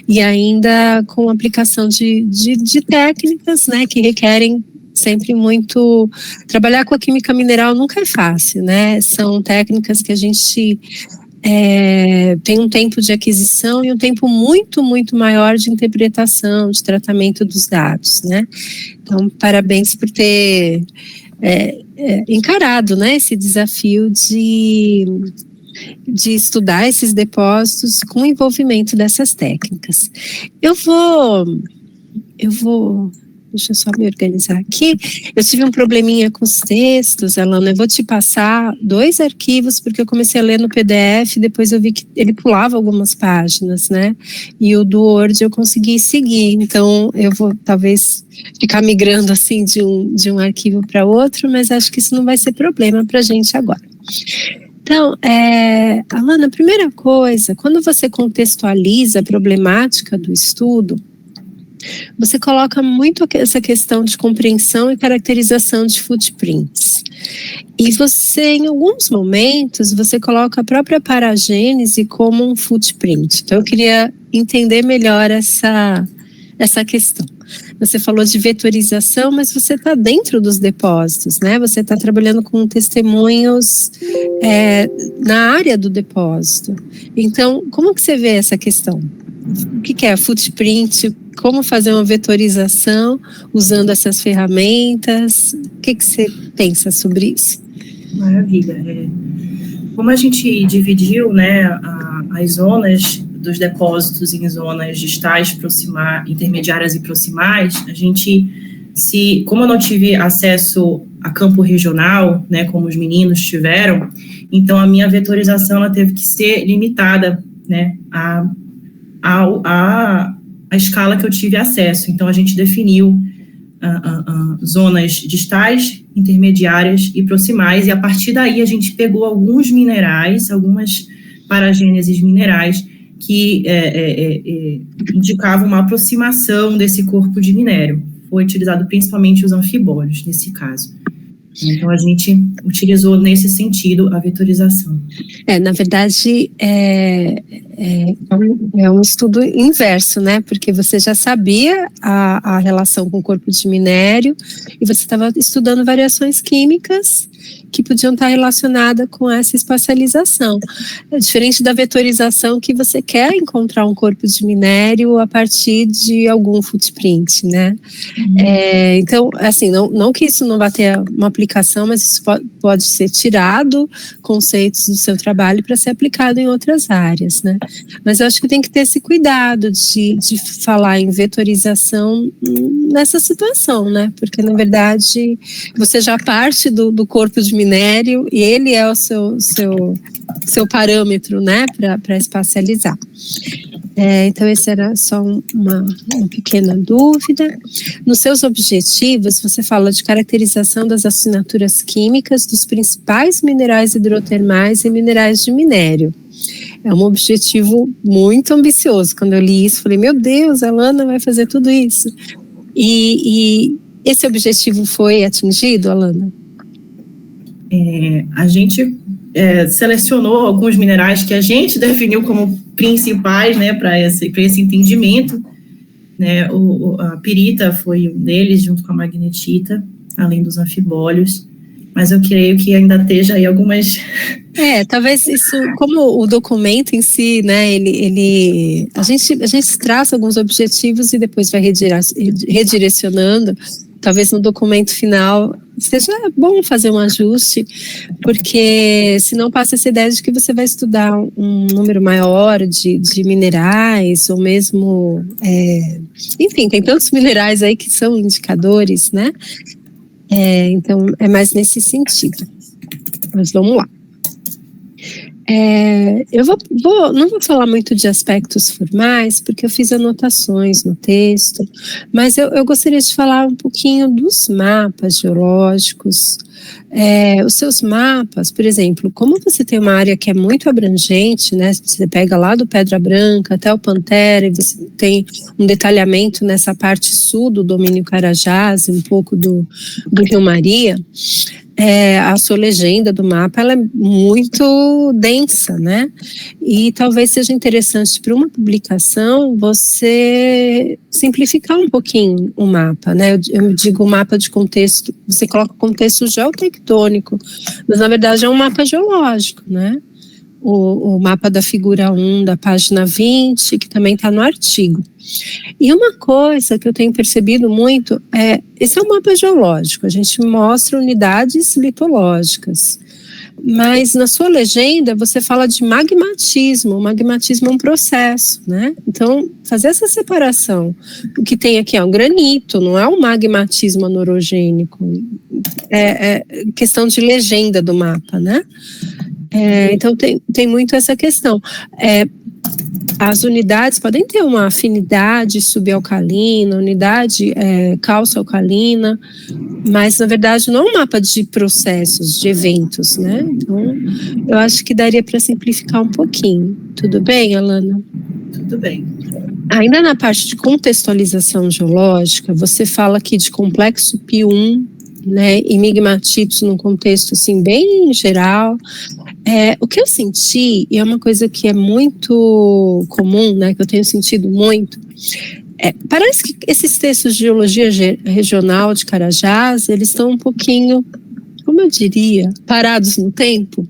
E ainda com aplicação de técnicas, né, que requerem sempre muito. Trabalhar com a química mineral nunca é fácil, né? São técnicas que a gente tem um tempo de aquisição e um tempo muito, muito maior de interpretação, de tratamento dos dados, né? Então, parabéns por ter encarado, né, esse desafio de estudar esses depósitos com o envolvimento dessas técnicas. Eu vou deixa eu só me organizar aqui. Eu tive um probleminha com os textos, Alana. Eu vou te passar 2 arquivos, porque eu comecei a ler no PDF, depois eu vi que ele pulava algumas páginas, né? E o do Word eu consegui seguir. Então, eu vou talvez ficar migrando assim de um arquivo para outro, mas acho que isso não vai ser problema para a gente agora. Então, Alana, a primeira coisa, quando você contextualiza a problemática do estudo, você coloca muito essa questão de compreensão e caracterização de footprints. E você, em alguns momentos, você coloca a própria paragênese como um footprint. Então, eu queria entender melhor essa questão. Você falou de vetorização, mas você está dentro dos depósitos, né? Você está trabalhando com testemunhos na área do depósito. Então, como que você vê essa questão? O que é footprint? Como fazer uma vetorização usando essas ferramentas? O que você pensa sobre isso? Maravilha. Como a gente dividiu, né, as zonas dos depósitos em zonas distais, intermediárias e proximais, como eu não tive acesso a campo regional, né, como os meninos tiveram, então a minha vetorização ela teve que ser limitada, né, a escala que eu tive acesso. Então, a gente definiu zonas distais, intermediárias e proximais, e a partir daí a gente pegou alguns minerais, algumas paragêneses minerais que indicavam uma aproximação desse corpo de minério. Foi utilizado principalmente os anfibólios, nesse caso. Então, a gente utilizou nesse sentido a vetorização. Na verdade, é um estudo inverso, né? Porque você já sabia a relação com o corpo de minério e você estava estudando variações químicas que podiam estar relacionadas com essa espacialização. É diferente da vetorização, que você quer encontrar um corpo de minério a partir de algum footprint, né? Então, assim, não que isso não vá ter uma aplicação, mas isso pode ser tirado, conceitos do seu trabalho, para ser aplicado em outras áreas, né? Mas eu acho que tem que ter esse cuidado de falar em vetorização nessa situação, né? Porque, na verdade, você já parte do corpo de minério e ele é o seu parâmetro, né, para espacializar. Então, essa era só uma pequena dúvida. Nos seus objetivos, você fala de caracterização das assinaturas químicas dos principais minerais hidrotermais e minerais de minério. É um objetivo muito ambicioso. Quando eu li isso, falei, meu Deus, a Alana vai fazer tudo isso. E esse objetivo foi atingido, Alana? A gente selecionou alguns minerais que a gente definiu como principais, né, para esse entendimento, né? A pirita foi um deles, junto com a magnetita, além dos anfibólios. mas eu creio que ainda esteja aí algumas... Talvez isso, como o documento em si, né, a gente traça alguns objetivos e depois vai redirecionando. Talvez no documento final seja bom fazer um ajuste, porque senão passa essa ideia de que você vai estudar um número maior de minerais, ou mesmo, enfim, tem tantos minerais aí que são indicadores, né? Então, é mais nesse sentido. Mas vamos lá. Eu não vou falar muito de aspectos formais, porque eu fiz anotações no texto, mas eu gostaria de falar um pouquinho dos mapas geológicos. Os seus mapas, por exemplo, como você tem uma área que é muito abrangente, né? Você pega lá do Pedra Branca até o Pantera, e você tem um detalhamento nessa parte sul do domínio Carajás, um pouco do Rio Maria. A sua legenda do mapa ela é muito densa, né? E talvez seja interessante para uma publicação você simplificar um pouquinho o mapa, né? Eu digo mapa de contexto, você coloca contexto geotectônico, mas na verdade é um mapa geológico, né? O mapa da figura 1 da página 20, que também está no artigo. E uma coisa que eu tenho percebido muito esse é um mapa geológico, a gente mostra unidades litológicas, mas na sua legenda você fala de magmatismo. O magmatismo é um processo, né? Então, fazer essa separação, o que tem aqui é um granito, não é um magmatismo anorogênico, é questão de legenda do mapa, né? Então tem muito essa questão. As unidades podem ter uma afinidade subalcalina, unidade cálcio-alcalina, mas na verdade não é um mapa de processos, de eventos, né? Então eu acho que daria para simplificar um pouquinho. Tudo bem, Alana? Tudo bem. Ainda na parte de contextualização geológica, você fala aqui de complexo Pi1, né, e migmatitos num contexto assim bem geral. O que eu senti, e é uma coisa que é muito comum, né, que eu tenho sentido muito, parece que esses textos de geologia regional de Carajás, eles estão um pouquinho, como eu diria, parados no tempo.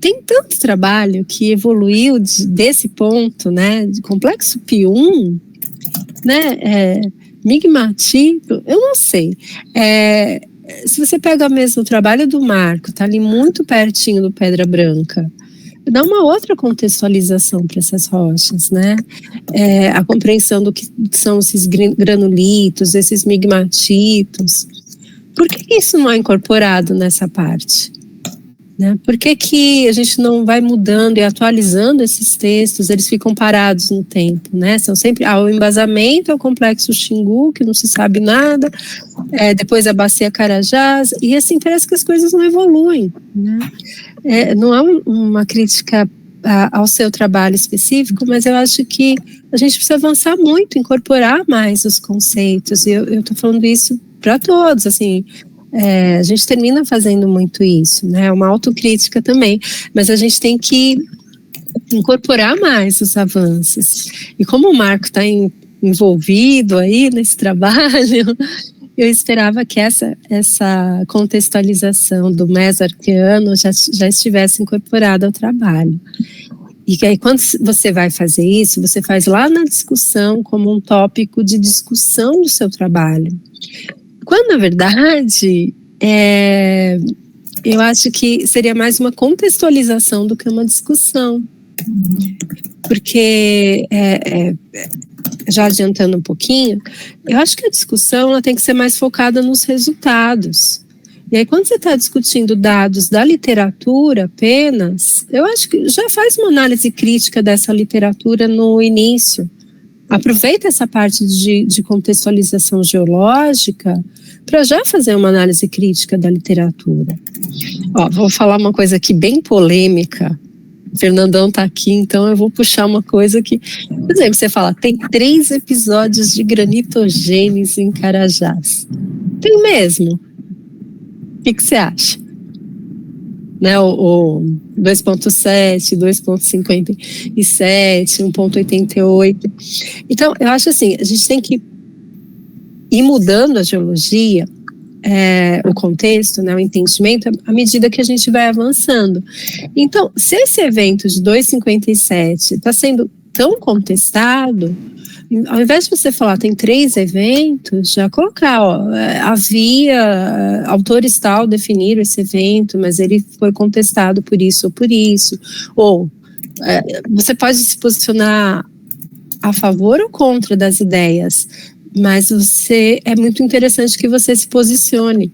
Tem tanto trabalho que evoluiu desse ponto, né, de complexo Pi1, né, migmatito, eu não sei. Se você pega mesmo o trabalho do Marco, tá ali muito pertinho do Pedra Branca, dá uma outra contextualização para essas rochas, né? A compreensão do que são esses granulitos, esses migmatitos. Por que isso não é incorporado nessa parte? Né? Por que a gente não vai mudando e atualizando esses textos? Eles ficam parados no tempo, né? São sempre o embasamento, o complexo Xingu, que não se sabe nada, depois a bacia Carajás, e assim parece que as coisas não evoluem, né? Não é uma crítica ao seu trabalho específico, mas eu acho que a gente precisa avançar muito, incorporar mais os conceitos, e eu estou falando isso para todos, assim. A gente termina fazendo muito isso, né? Uma autocrítica também, mas a gente tem que incorporar mais os avanços. E como o Marco está envolvido aí nesse trabalho, eu esperava que essa contextualização do mesoarqueano já estivesse incorporada ao trabalho. E que aí, quando você vai fazer isso, você faz lá na discussão como um tópico de discussão do seu trabalho. Quando, na verdade, eu acho que seria mais uma contextualização do que uma discussão. Porque, já adiantando um pouquinho, eu acho que a discussão ela tem que ser mais focada nos resultados. E aí, quando você está discutindo dados da literatura apenas, eu acho que já faz uma análise crítica dessa literatura no início. Aproveita essa parte de contextualização geológica para já fazer uma análise crítica da literatura. Vou falar uma coisa aqui bem polêmica. O Fernandão está aqui, então eu vou puxar uma coisa que... Por exemplo, você fala, tem 3 episódios de granitogênese em Carajás. Tem mesmo? O que você acha? Né, o 2.7, 2.57, 1.88. Então, eu acho assim, a gente tem que ir mudando a geologia o contexto, né, o entendimento, à medida que a gente vai avançando. Então, se esse evento de 2,57 está sendo tão contestado, ao invés de você falar tem 3 eventos, já colocar, havia autores tal definiram esse evento, mas ele foi contestado por isso ou por isso, ou você pode se posicionar a favor ou contra das ideias, mas é muito interessante que você se posicione,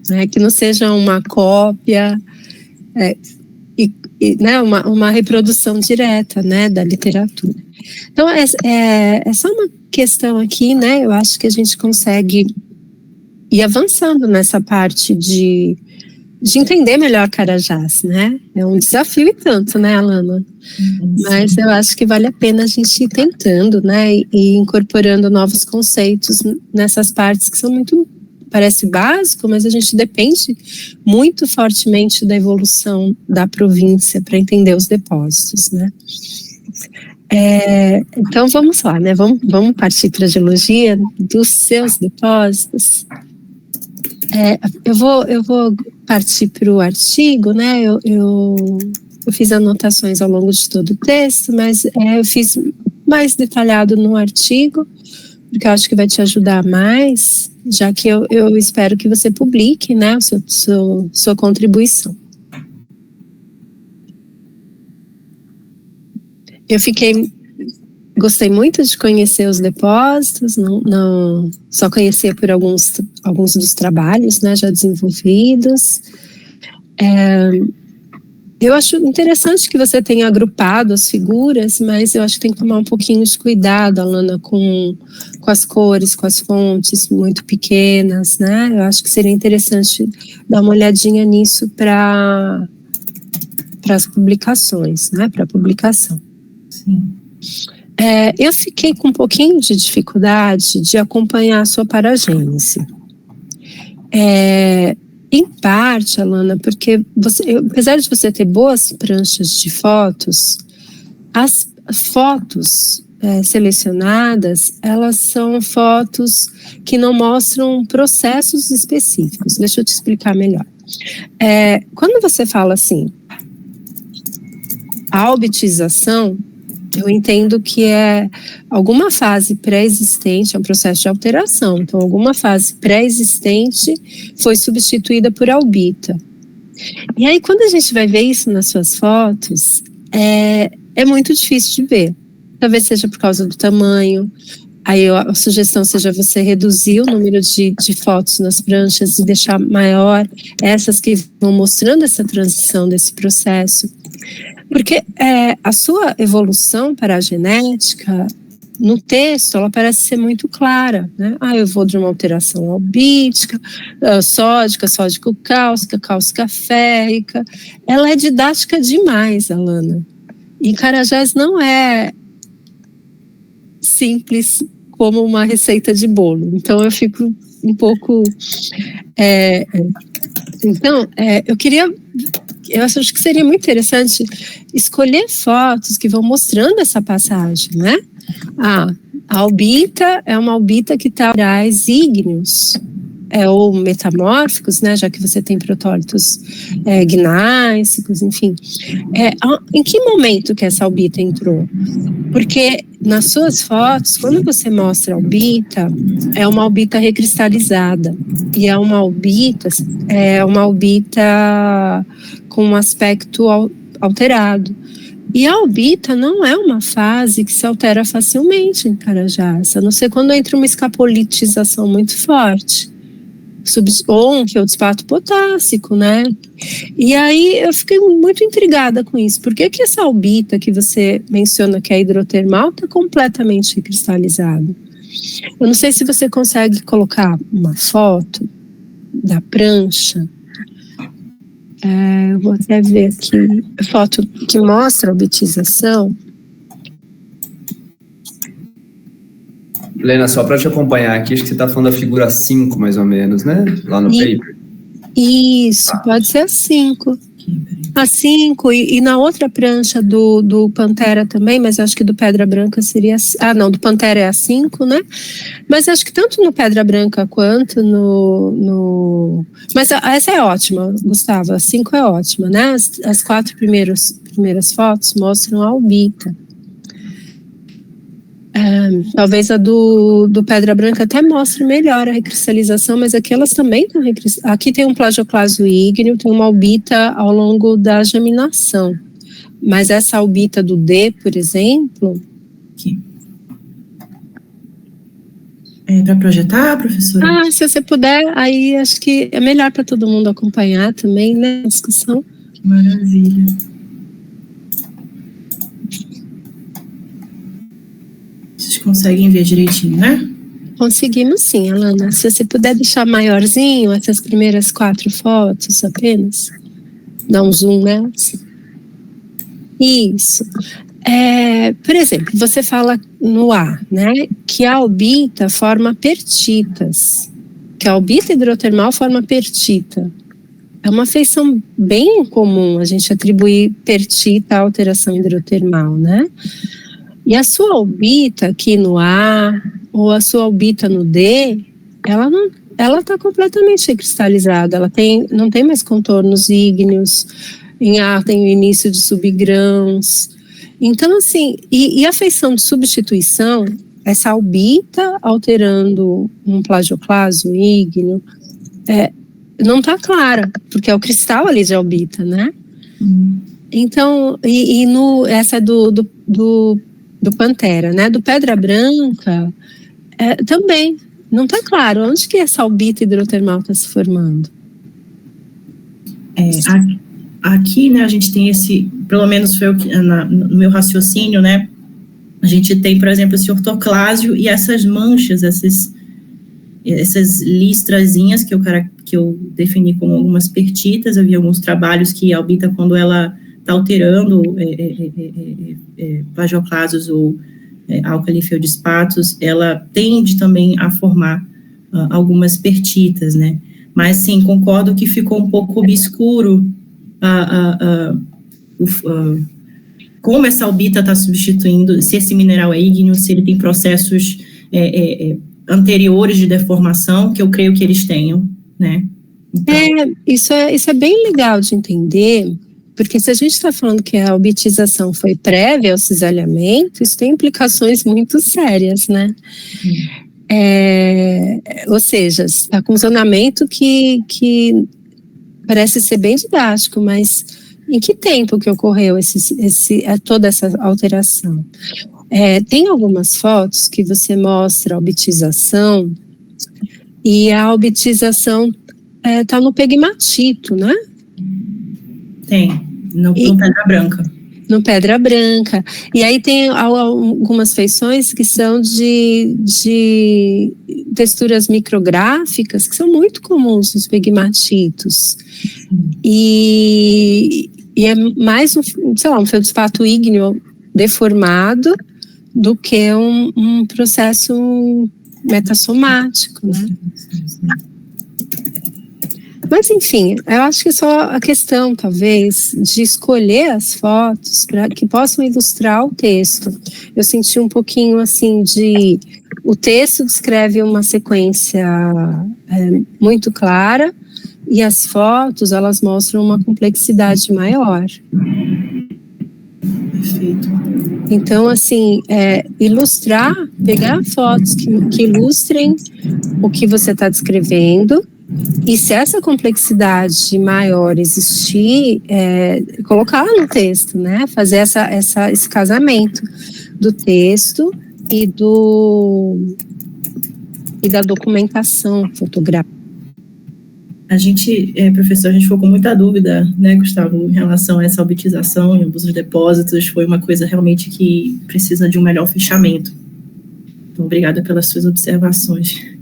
né, que não seja uma cópia né, uma reprodução direta, né, da literatura. Então, é só uma questão aqui, né, eu acho que a gente consegue ir avançando nessa parte de entender melhor Carajás, né, é um desafio e tanto, né, Alana? Mas eu acho que vale a pena a gente ir tentando, né, e incorporando novos conceitos nessas partes que são muito, parece básico, mas a gente depende muito fortemente da evolução da província para entender os depósitos, né. Então vamos lá, né, vamos partir para a geologia dos seus depósitos. Eu vou partir para o artigo, né, eu fiz anotações ao longo de todo o texto, mas eu fiz mais detalhado no artigo, porque eu acho que vai te ajudar mais, já que eu espero que você publique, né, sua contribuição. Gostei muito de conhecer os depósitos, não só conhecia por alguns dos trabalhos, né, já desenvolvidos. Eu acho interessante que você tenha agrupado as figuras, mas eu acho que tem que tomar um pouquinho de cuidado, Alana, com as cores, com as fontes muito pequenas, né? Eu acho que seria interessante dar uma olhadinha nisso para as publicações, né? Para a publicação. Sim. Eu fiquei com um pouquinho de dificuldade de acompanhar a sua paragênese. Em parte, Alana, porque apesar de você ter boas pranchas de fotos, as fotos selecionadas, elas são fotos que não mostram processos específicos. Deixa eu te explicar melhor. Quando você fala assim, a albitização, eu entendo que é alguma fase pré-existente, é um processo de alteração. Então, alguma fase pré-existente foi substituída por albita. E aí, quando a gente vai ver isso nas suas fotos, é muito difícil de ver. Talvez seja por causa do tamanho. Aí a sugestão seja você reduzir o número de fotos nas pranchas e deixar maior essas que vão mostrando essa transição desse processo. Porque a sua evolução paragenética, no texto, ela parece ser muito clara, né? Eu vou de uma alteração albítica, sódico-cálcica, cálcica-férrica. Ela é didática demais, Alana. E Carajás não é simples como uma receita de bolo. Então, eu fico um pouco... Eu acho que seria muito interessante escolher fotos que vão mostrando essa passagem, né? A albita é uma albita que está atrás ígneos, ou metamórficos, né? Já que você tem protólitos gnáissicos, enfim. Em que momento que essa albita entrou? Porque nas suas fotos, quando você mostra a albita, é uma albita recristalizada. E é uma albita com um aspecto alterado. E a albita não é uma fase que se altera facilmente em Carajás, a não ser quando entra uma escapolitização muito forte. Ou um feldespato potássico, né? E aí eu fiquei muito intrigada com isso. Por que essa albita que você menciona que é hidrotermal está completamente cristalizada? Eu não sei se você consegue colocar uma foto da prancha. Eu vou até ver aqui a foto que mostra a albitização. Lena, só para te acompanhar aqui, acho que você está falando da figura 5, mais ou menos, né? Lá no paper. Isso, pode ser a 5. A 5, e na outra prancha do Pantera também, mas acho que do Pedra Branca seria... não, do Pantera é a 5, né? Mas acho que tanto no Pedra Branca quanto no... Mas essa é ótima, Gustavo, a 5 é ótima, né? As 4 primeiras fotos mostram a albita. Talvez a do Pedra Branca até mostre melhor a recristalização, mas aqui elas também estão recristalizadas. Aqui tem um plagioclaso ígneo, tem uma albita ao longo da geminação. Mas essa albita do D, por exemplo... Aqui. É para projetar, professora? Se você puder, aí acho que é melhor para todo mundo acompanhar também, né, a discussão. Que maravilha. Vocês conseguem ver direitinho, né? Conseguimos sim, Alana. Se você puder deixar maiorzinho essas primeiras 4 fotos apenas. Dá um zoom nelas. Isso. Por exemplo, você fala no A, né? Que a albita forma pertitas. Que a albita hidrotermal forma pertita. É uma feição bem comum a gente atribuir pertita à alteração hidrotermal, né? E a sua albita aqui no A, ou a sua albita no D, ela está completamente recristalizada, não tem mais contornos ígneos, em A tem o início de subgrãos. Então, assim, e a feição de substituição, essa albita alterando um plagioclaso ígneo, não está clara, porque é o cristal ali de albita, né? Então, essa do Pantera, né? Do Pedra Branca, também não está claro onde que essa albita hidrotermal está se formando. Aqui, né, a gente tem pelo menos foi no meu raciocínio, né? A gente tem, por exemplo, esse ortoclásio e essas manchas, essas listrazinhas que eu defini como algumas pertitas. Eu vi alguns trabalhos que a albita, quando ela está alterando plagioclasos ou álcali-feldespatos, ela tende também a formar algumas pertitas, né? Mas, sim, concordo que ficou um pouco obscuro como essa albita está substituindo, se esse mineral é ígneo, se ele tem processos anteriores de deformação, que eu creio que eles tenham, né? Então... Isso é bem legal de entender, porque se a gente está falando que a albitização foi prévia ao cisalhamento, isso tem implicações muito sérias, né? Ou seja, está com um zonamento que parece ser bem didático, mas em que tempo que ocorreu toda essa alteração? Tem algumas fotos que você mostra a albitização, e a albitização está no pegmatito, né? Tem, no Pedra Branca. No Pedra Branca. E aí tem algumas feições que são de texturas micrográficas, que são muito comuns nos pegmatitos. E é mais um feldespato ígneo deformado do que um processo metassomático, né? Mas, enfim, eu acho que só a questão, talvez, de escolher as fotos para que possam ilustrar o texto. Eu senti um pouquinho, assim, o texto descreve uma sequência muito clara, e as fotos, elas mostram uma complexidade maior. Perfeito. Então, assim, ilustrar, pegar fotos que ilustrem o que você está descrevendo, e se essa complexidade maior existir, colocá-la no texto, né? Fazer esse casamento do texto e da documentação fotográfica. Professor, a gente ficou com muita dúvida, né, Gustavo, em relação a essa albitização e abuso de depósitos. Foi uma coisa realmente que precisa de um melhor fechamento. Então, obrigada pelas suas observações.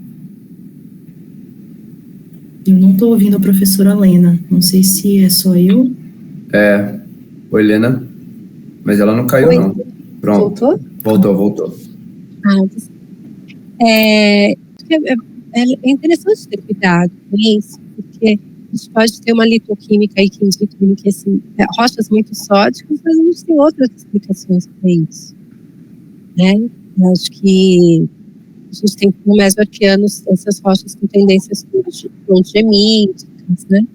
Eu não estou ouvindo a professora Lena. Não sei se é só eu. Oi, Lena. Mas ela não caiu, não. Pronto. Voltou. É interessante ter cuidado com isso, porque gente pode ter uma litoquímica aí que indica que assim, rochas muito sódicas, mas a gente tem outras explicações para isso, né? Eu acho que a gente tem no mesoarqueano essas rochas com tendências gemíticas, né?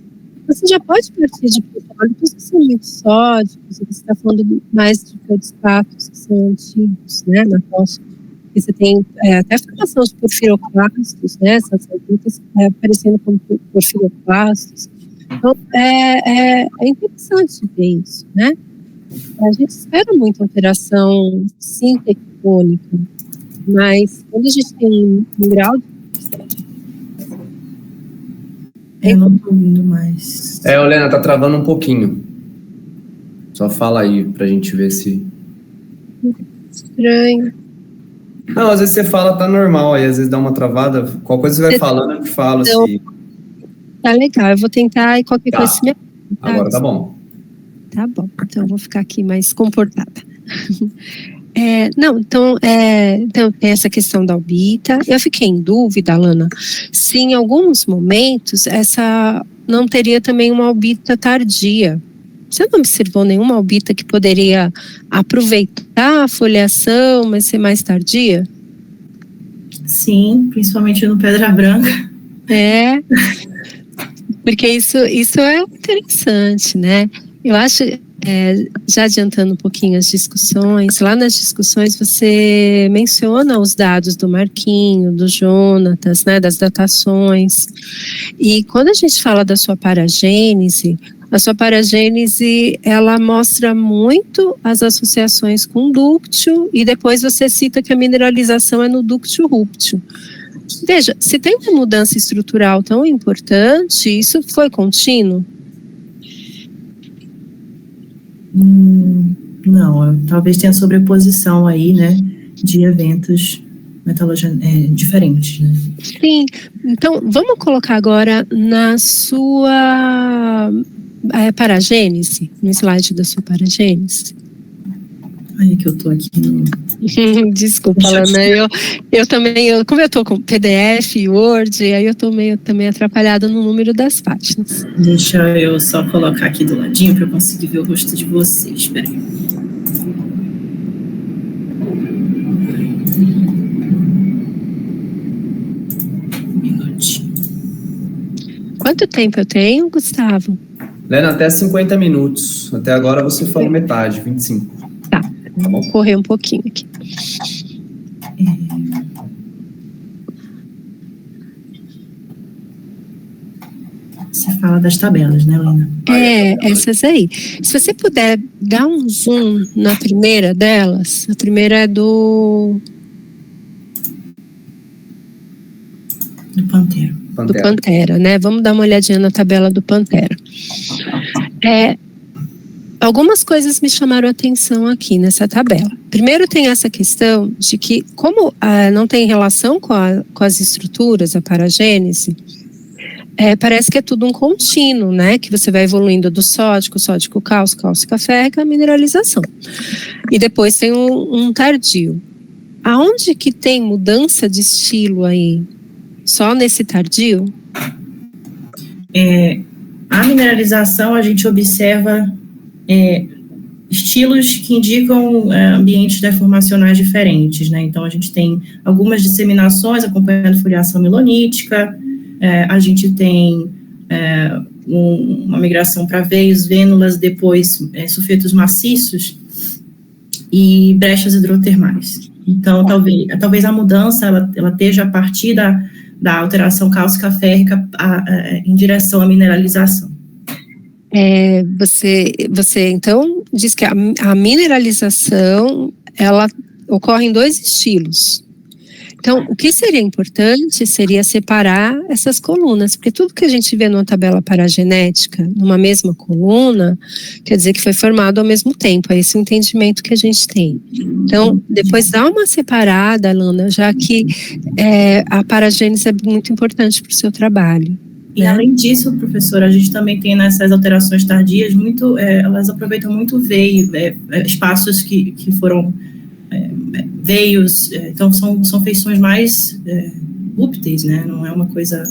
Você já pode partir de petróleo que são muito sódicos, você está falando mais de feldespatos que são antigos, né, na rocha. E você tem até a formação de porfiroclastos, né, essas adultas aparecendo como porfiroclastos. Então, é interessante ver isso, né? A gente espera muito alteração, sim, tectônica, mas quando a gente tem um grau de... Eu não estou ouvindo mais. Helena, tá travando um pouquinho. Só fala aí pra gente ver se... Estranho. Não, às vezes você fala, tá normal, aí às vezes dá uma travada. Qualquer coisa você vai falando, eu te falo. Então, assim. Tá legal, eu vou tentar e qualquer coisa se me... Agora tá bom. Tá bom, então eu vou ficar aqui mais comportada. Então tem essa questão da albita. Eu fiquei em dúvida, Alana, se em alguns momentos essa não teria também uma albita tardia. Você não observou nenhuma albita que poderia aproveitar a foliação, mas ser mais tardia? Sim, principalmente no Pedra Branca. Porque isso é interessante, né? Eu acho, já adiantando um pouquinho as discussões, lá nas discussões você menciona os dados do Marquinho, do Jonatas, né, das datações, e quando a gente fala da sua paragênese, a sua paragênese, ela mostra muito as associações com dúctil, e depois você cita que a mineralização é no dúctil rúptil. Veja, se tem uma mudança estrutural tão importante, isso foi contínuo? Não, talvez tenha sobreposição aí, né, de eventos diferentes, né? Sim, então vamos colocar agora na sua paragênese, no slide da sua paragênese. Aí que eu tô aqui no... Desculpa, Alana, eu também, como eu tô com PDF, Word, aí eu tô meio também atrapalhada no número das páginas. Deixa eu só colocar aqui do ladinho para eu conseguir ver o rosto de vocês, espera aí. Um minutinho. Quanto tempo eu tenho, Gustavo? Helena, até 50 minutos. Até agora você falou metade, 25. Tá, vou correr um pouquinho aqui. Você fala das tabelas, né, Helena? Essas aí. Se você puder dar um zoom na primeira delas, a primeira é do Pantera. Do Pantera, né? Vamos dar uma olhadinha na tabela do Pantera. Algumas coisas me chamaram a atenção aqui nessa tabela. Primeiro tem essa questão de que, como não tem relação com as estruturas, a paragênese, parece que é tudo um contínuo, né? Que você vai evoluindo do sódico cálcico, cálcica férrica, a mineralização. E depois tem um tardio. Aonde que tem mudança de estilo aí? Só nesse tardio? A mineralização, a gente observa estilos que indicam ambientes deformacionais diferentes, né? Então, a gente tem algumas disseminações acompanhando foliação melonítica, a gente tem uma migração para veios, vênulas, depois sulfetos maciços e brechas hidrotermais. Então, talvez a mudança ela esteja a partir da alteração cálcica férrica em direção à mineralização. Você então diz que a mineralização ela ocorre em dois estilos. Então, o que seria importante seria separar essas colunas, porque tudo que a gente vê numa tabela paragenética, numa mesma coluna, quer dizer que foi formado ao mesmo tempo, é esse o entendimento que a gente tem. Então, depois dá uma separada, Alana, já que a paragênese é muito importante para o seu trabalho. E além disso, professora, a gente também tem nessas alterações tardias, elas aproveitam muito veio, espaços que foram veios, então são feições mais rúpteis, né? Não é uma coisa,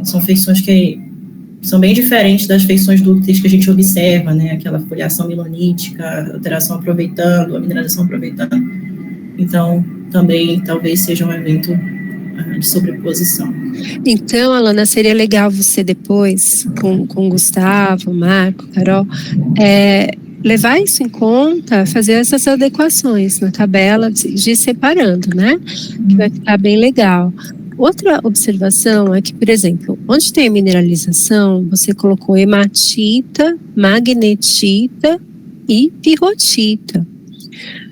são feições que são bem diferentes das feições dúcteis que a gente observa, né? Aquela foliação milonítica, alteração aproveitando, a mineralização aproveitando. Então, também talvez seja um evento de sobreposição. Então, Alana, seria legal você depois, com Gustavo, Marco, Carol, levar isso em conta, fazer essas adequações na tabela, de ir separando, né? Que vai ficar bem legal. Outra observação é que, por exemplo, onde tem mineralização, você colocou hematita, magnetita e pirrotita.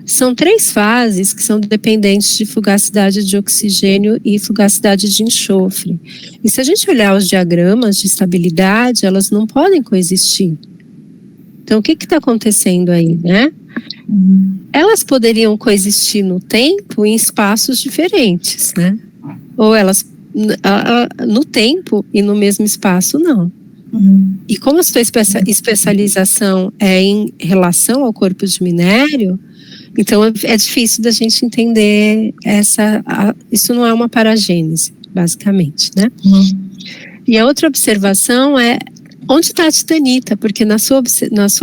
São 3 fases que são dependentes de fugacidade de oxigênio e fugacidade de enxofre. E se a gente olhar os diagramas de estabilidade, elas não podem coexistir. Então, o que está acontecendo aí, né? Elas poderiam coexistir no tempo em espaços diferentes, né? Ou elas, no tempo e no mesmo espaço, não. E como a sua especialização é em relação ao corpo de minério, então é difícil da gente entender isso não é uma paragênese, basicamente, né? E a outra observação é onde está a titanita, porque na sua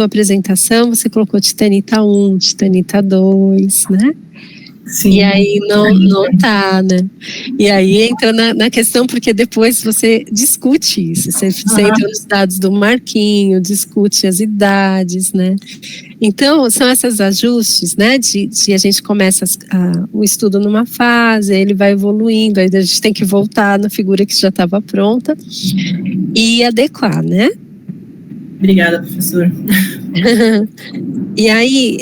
apresentação você colocou titanita 1, titanita 2, né? Sim. E aí não tá, né? E aí entra na questão, porque depois você discute isso, você entra nos dados do Marquinho, discute as idades, né? Então, são esses ajustes, né? De a gente começa o estudo numa fase, ele vai evoluindo, aí a gente tem que voltar na figura que já estava pronta e adequar, né? Obrigada, professora. E aí,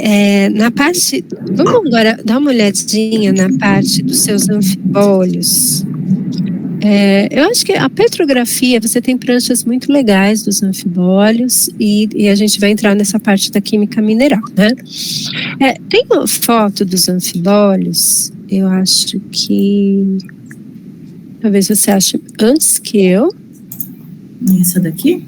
na parte... Vamos agora dar uma olhadinha na parte dos seus anfibólios. Eu acho que a petrografia, você tem pranchas muito legais dos anfibólios e a gente vai entrar nessa parte da química mineral, né? Tem uma foto dos anfibólios, eu acho que... Talvez você ache antes que eu. Essa daqui?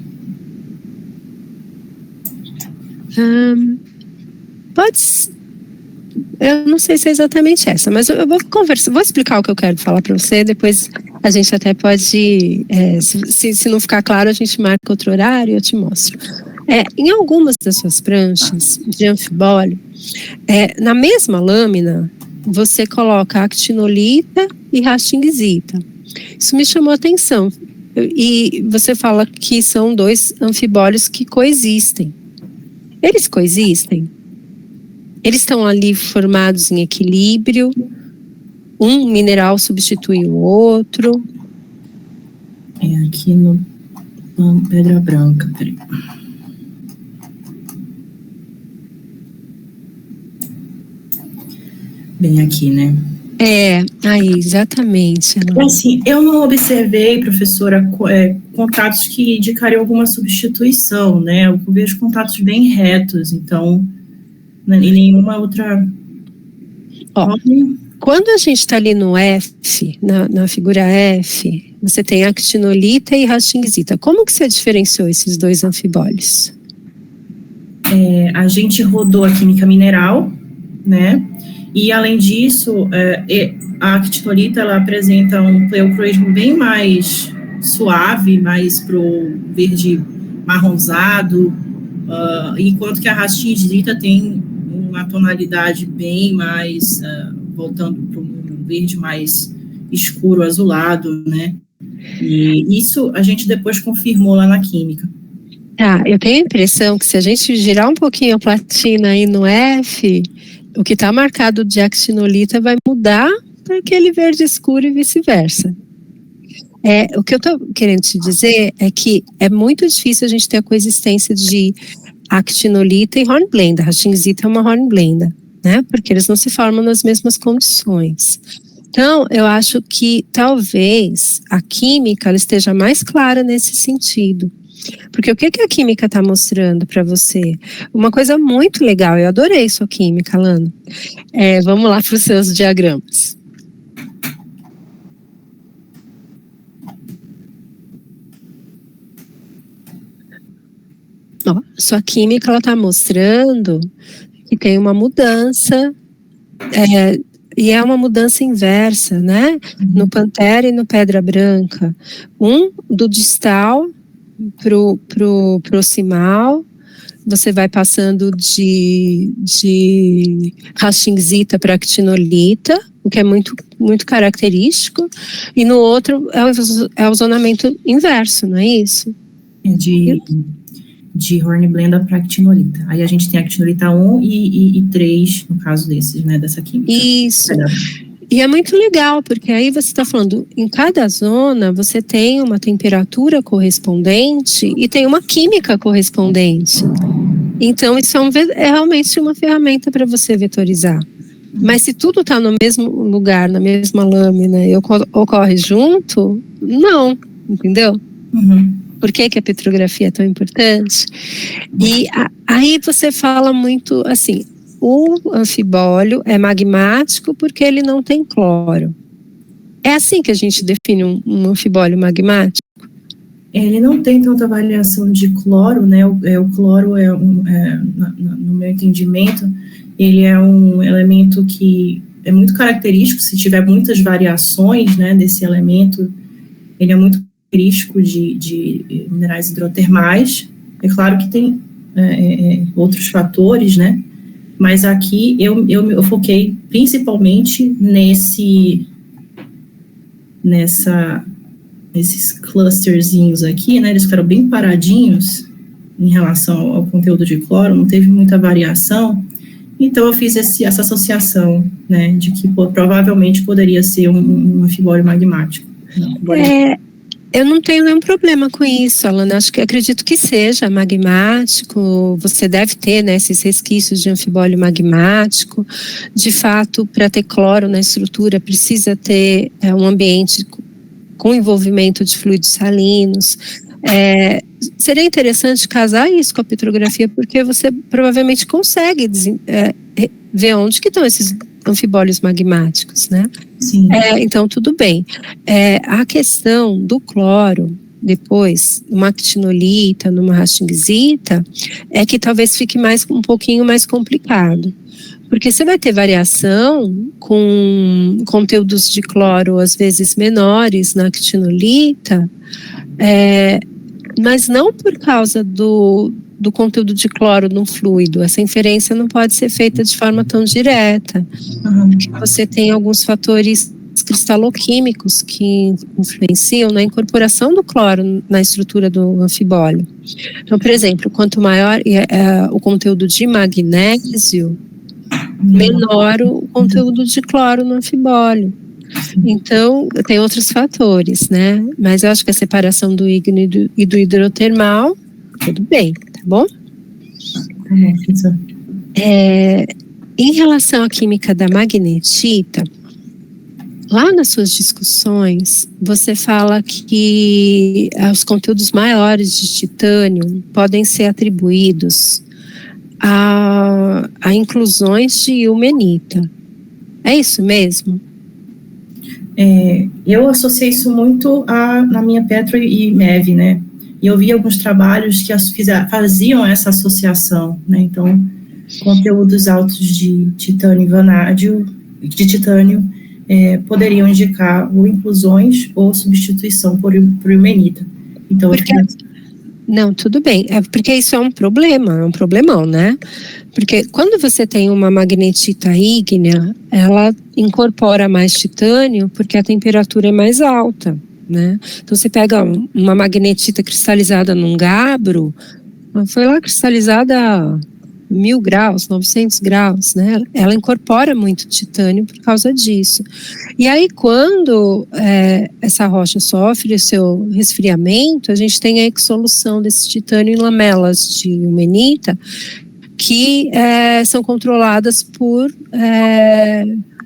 Pode ser. Eu não sei se é exatamente essa, mas eu vou explicar o que eu quero falar para você, depois a gente até pode, se não ficar claro, a gente marca outro horário e eu te mostro. Em algumas das suas pranchas de anfibólio, na mesma lâmina, você coloca actinolita e rastingzita. Isso me chamou a atenção. E você fala que são 2 anfibólios que coexistem. Eles coexistem? Eles estão ali formados em equilíbrio? Um mineral substitui o outro? Aqui no Pedra Branca, peraí. Bem aqui, né? Aí, exatamente. Assim, eu não observei, professora, contatos que indicariam alguma substituição, né? Eu vejo contatos bem retos, então, e nenhuma outra... Quando a gente está ali no F, na figura F, você tem actinolita e rastingzita. Como que você diferenciou esses 2 anfibólios? A gente rodou a química mineral, né? E, além disso, a actinolita, ela apresenta um pleocroismo bem mais suave, mais para o verde marronzado, enquanto que a rastingzita tem uma tonalidade bem mais, voltando para um verde mais escuro, azulado, né? E isso a gente depois confirmou lá na química. Eu tenho a impressão que se a gente girar um pouquinho a platina aí no F... O que está marcado de actinolita vai mudar para aquele verde escuro e vice-versa. O que eu estou querendo te dizer é que é muito difícil a gente ter a coexistência de actinolita e hornblenda. A rastingzita é uma hornblenda, né? Porque eles não se formam nas mesmas condições. Então, eu acho que talvez a química ela esteja mais clara nesse sentido. Porque o que a química está mostrando para você? Uma coisa muito legal, eu adorei sua química, Alana. Vamos lá para os seus diagramas. Sua química ela está mostrando que tem uma mudança, e é uma mudança inversa, né? No Pantera e no Pedra Branca. Um do distal pro proximal, você vai passando de rachinzita para actinolita, o que é muito, muito característico, e no outro é o zonamento inverso, não é isso? De Hornblenda para actinolita. Aí a gente tem actinolita 1 e 3, no caso desses, né, dessa química. Isso. E é muito legal, porque aí você está falando, em cada zona você tem uma temperatura correspondente e tem uma química correspondente. Então, isso é realmente uma ferramenta para você vetorizar. Mas se tudo está no mesmo lugar, na mesma lâmina, e ocorre junto, não, entendeu? Uhum. Por que a petrografia é tão importante? E aí você fala muito assim, o anfibólio é magmático porque ele não tem cloro. É assim que a gente define um anfibólio magmático? Ele não tem tanta variação de cloro, né? O cloro no meu entendimento, ele é um elemento que é muito característico. Se tiver muitas variações, né, desse elemento, ele é muito característico de minerais hidrotermais. É claro que tem outros fatores, né? Mas aqui eu foquei principalmente nesses clusterzinhos aqui, né? Eles ficaram bem paradinhos em relação ao conteúdo de cloro, não teve muita variação. Então eu fiz essa associação, né? De que provavelmente poderia ser um anfibólio magmático. Eu não tenho nenhum problema com isso, Alana. Acredito que seja magmático. Você deve ter, né, esses resquícios de anfibólio magmático. De fato, para ter cloro na estrutura, precisa ter um ambiente com envolvimento de fluidos salinos. Seria interessante casar isso com a petrografia, porque você provavelmente consegue ver onde que estão esses anfibólios magmáticos, né? Sim. Então, tudo bem. A questão do cloro, depois, numa actinolita, numa rachinzita, é que talvez fique um pouquinho mais complicado. Porque você vai ter variação com conteúdos de cloro, às vezes menores, na actinolita, mas não por causa do conteúdo de cloro no fluido. Essa inferência não pode ser feita de forma tão direta. Uhum. Porque você tem alguns fatores cristaloquímicos que influenciam na incorporação do cloro na estrutura do anfibólio. Então, por exemplo, quanto maior o conteúdo de magnésio, menor o conteúdo de cloro no anfibólio. Então, tem outros fatores, né? Mas eu acho que a separação do ígneo e do hidrotermal, tudo bem, tá bom? Em relação à química da magnetita, lá nas suas discussões, você fala que os conteúdos maiores de titânio podem ser atribuídos a inclusões de ilmenita. É isso mesmo? Eu associei isso muito na minha Petro e MEV, né? E eu vi alguns trabalhos que faziam essa associação, né? Então, conteúdos altos de titânio e vanádio, de titânio, poderiam indicar ou inclusões ou substituição por ilmenita. Então, não, tudo bem. Porque isso é um problemão, né? Porque quando você tem uma magnetita ígnea, ela incorpora mais titânio porque a temperatura é mais alta, né? Então você pega uma magnetita cristalizada num gabbro, foi lá cristalizada a 1000 graus, 900 graus, né? Ela incorpora muito titânio por causa disso. E aí, quando essa rocha sofre o seu resfriamento, a gente tem a dissolução desse titânio em lamelas de ilmenita, que são controladas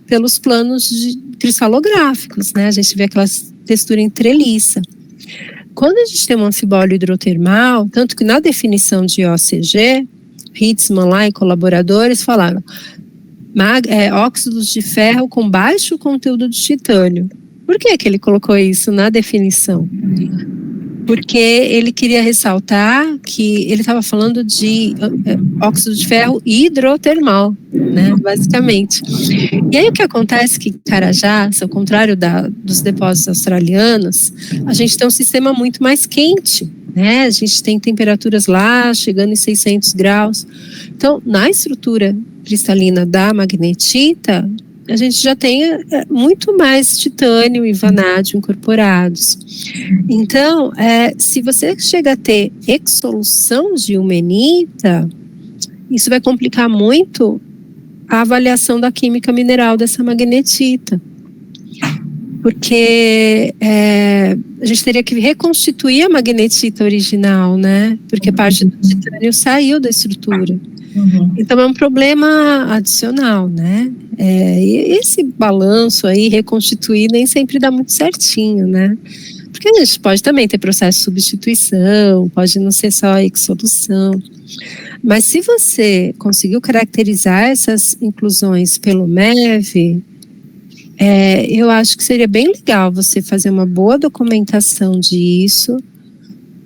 pelos planos cristalográficos, né? A gente vê aquela textura em treliça. Quando a gente tem um anfibólio hidrotermal, tanto que na definição de OCG, Hitzman lá e colaboradores falaram óxidos de ferro com baixo conteúdo de titânio. Por que ele colocou isso na definição? porque ele queria ressaltar que ele estava falando de óxido de ferro hidrotermal, né, basicamente. E aí o que acontece é que Carajás, ao contrário dos depósitos australianos, a gente tem um sistema muito mais quente, né, a gente tem temperaturas lá chegando em 600 graus. Então, na estrutura cristalina da magnetita, a gente já tem muito mais titânio e vanádio incorporados. Então, se você chega a ter exsolução de ilmenita, isso vai complicar muito a avaliação da química mineral dessa magnetita. Porque a gente teria que reconstituir a magnetita original, né? Porque parte do titânio saiu da estrutura. Uhum. Então, é um problema adicional, né? E esse balanço aí, reconstituir, nem sempre dá muito certinho, né? Porque a gente pode também ter processo de substituição, pode não ser só exsolução. Mas se você conseguiu caracterizar essas inclusões pelo MEV, eu acho que seria bem legal você fazer uma boa documentação disso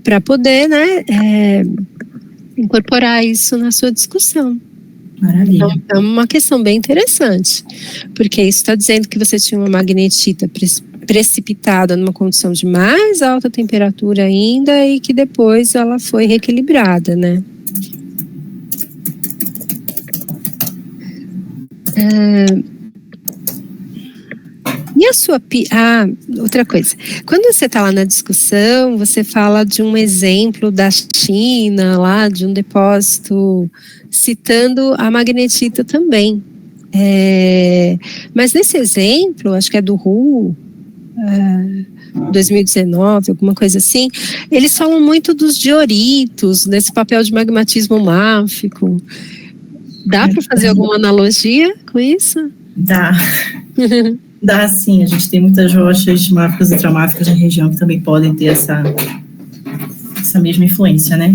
para poder, né, incorporar isso na sua discussão. Maravilha. Então, é uma questão bem interessante, porque isso está dizendo que você tinha uma magnetita precipitada numa condição de mais alta temperatura ainda e que depois ela foi reequilibrada, né? E a sua... outra coisa. Quando você está lá na discussão, você fala de um exemplo da China, lá de um depósito, citando a magnetita também. Mas nesse exemplo, acho que é do RU, 2019, alguma coisa assim, eles falam muito dos dioritos, desse papel de magmatismo máfico. Dá para fazer alguma analogia com isso? Dá. Dá sim, a gente tem muitas rochas máficas e ultramáficas na região que também podem ter essa mesma influência, né?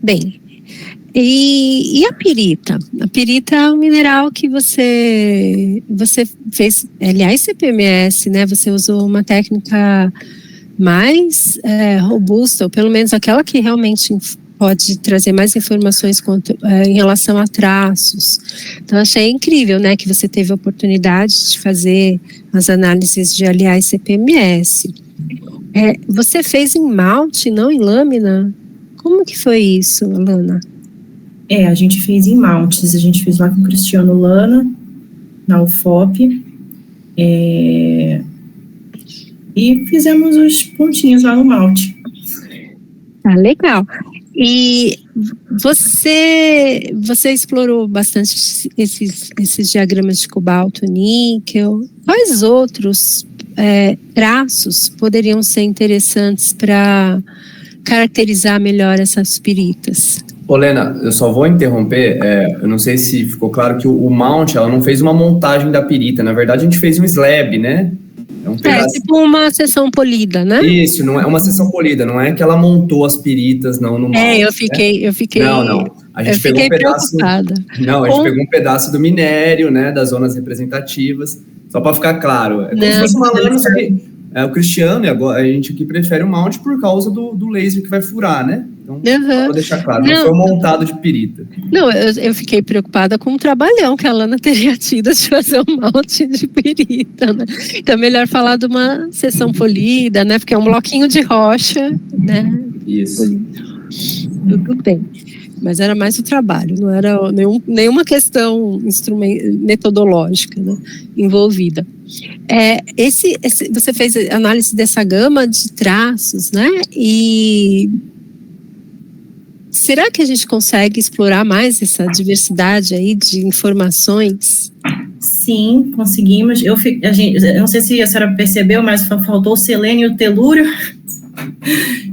Bem, e a pirita? A pirita é um mineral que você fez, aliás, CPMS, né? Você usou uma técnica mais robusta, ou pelo menos aquela que realmente pode trazer mais informações em relação a traços. Então, achei incrível, né, que você teve a oportunidade de fazer as análises de, aliás, CPMS. Você fez em malte, não em lâmina? Como que foi isso, Alana? A gente fez em maltes, a gente fez lá com o Cristiano Lana, na UFOP, e fizemos os pontinhos lá no malte. Legal. E você explorou bastante esses diagramas de cobalto, níquel. Quais outros traços poderiam ser interessantes para caracterizar melhor essas piritas? Lena, eu só vou interromper, eu não sei se ficou claro que o mount, ela não fez uma montagem da pirita, na verdade a gente fez um slab, né? Tipo uma seção polida, né? Isso, não é uma seção polida, não é que ela montou as piritas, não no mount. Eu fiquei Não, a gente pegou um pedaço. Preocupada. Não, a gente pegou um pedaço do minério, né, das zonas representativas, só para ficar claro. É como se fosse uma lâmina, só que o Cristiano e a gente aqui prefere o mount por causa do laser que vai furar, né? Então, só para deixar claro, não foi montado de pirita. Não, eu fiquei preocupada com o trabalhão que a Alana teria tido de fazer um malte de pirita, né? Então é melhor falar de uma seção polida, né? Porque é um bloquinho de rocha, né? Isso. Tudo bem. Mas era mais o trabalho, não era nenhuma questão metodológica, né, envolvida. Você fez análise dessa gama de traços, né? E será que a gente consegue explorar mais essa diversidade aí de informações? Sim, conseguimos. Eu não sei se a senhora percebeu, mas faltou o selênio e o telúrio.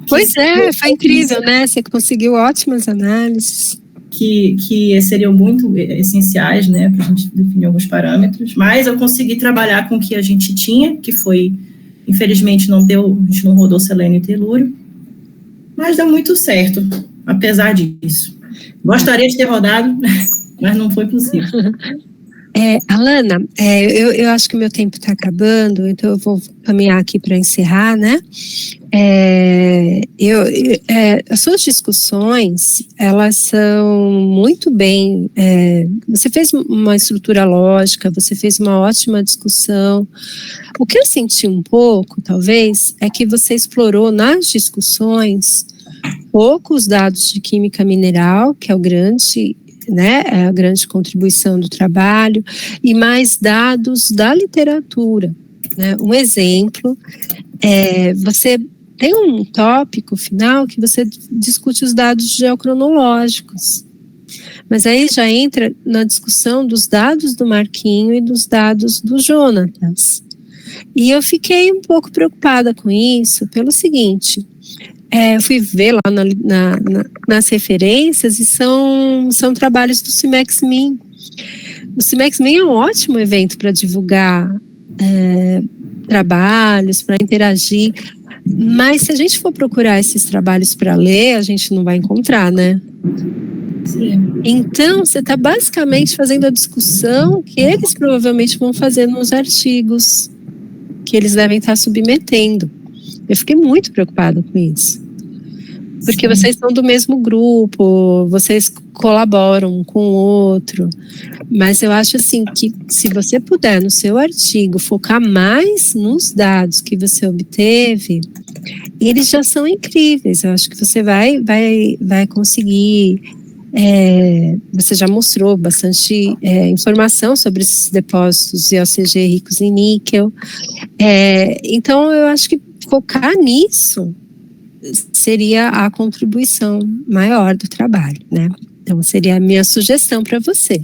Pois foi incrível, né? Você conseguiu ótimas análises. Que seriam muito essenciais, né, para a gente definir alguns parâmetros, mas eu consegui trabalhar com o que a gente tinha, que foi, infelizmente, a gente não rodou selênio e telúrio, mas deu muito certo, apesar disso. Gostaria de ter rodado, mas não foi possível. Alana, eu acho que o meu tempo está acabando, então eu vou caminhar aqui para encerrar, né? As suas discussões, elas são muito bem, você fez uma estrutura lógica, você fez uma ótima discussão. O que eu senti um pouco, talvez, é que você explorou nas discussões poucos dados de química mineral, que é o grande, né, é a grande contribuição do trabalho, e mais dados da literatura, né? Um exemplo, você tem um tópico final que você discute os dados geocronológicos, mas aí já entra na discussão dos dados do Marquinho e dos dados do Jonatas. E eu fiquei um pouco preocupada com isso, pelo seguinte, eu fui ver lá nas referências e são trabalhos do CIMEX-MIN. O CIMEX-MIN é um ótimo evento para divulgar trabalhos, para interagir, mas se a gente for procurar esses trabalhos para ler, a gente não vai encontrar, né? Sim. Então, você está basicamente fazendo a discussão que eles provavelmente vão fazer nos artigos que eles devem estar submetendo. Eu fiquei muito preocupada com isso. Porque vocês são do mesmo grupo, vocês colaboram um com o outro, mas eu acho assim que se você puder no seu artigo focar mais nos dados que você obteve, eles já são incríveis. Eu acho que você vai conseguir, você já mostrou bastante informação sobre esses depósitos de OCG ricos em níquel, então eu acho que focar nisso seria a contribuição maior do trabalho, né? Então, seria a minha sugestão para você.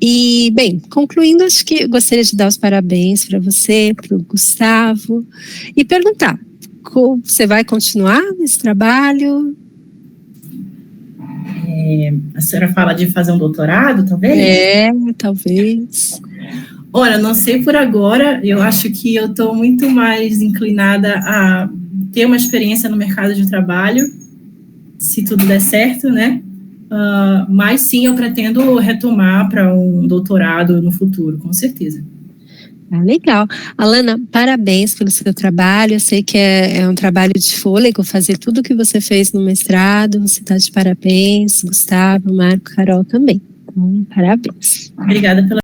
E, bem, concluindo, acho que eu gostaria de dar os parabéns para você, para o Gustavo, e perguntar, você vai continuar nesse trabalho? A senhora fala de fazer um doutorado, talvez? Talvez. Olha, não sei por agora, eu acho que eu estou muito mais inclinada a ter uma experiência no mercado de trabalho, se tudo der certo, né? Mas sim, eu pretendo retomar para um doutorado no futuro, com certeza. Legal. Alana, parabéns pelo seu trabalho. Eu sei que é um trabalho de fôlego fazer tudo o que você fez no mestrado. Você está de parabéns. Gustavo, Marco, Carol também. Então, parabéns. Obrigada pela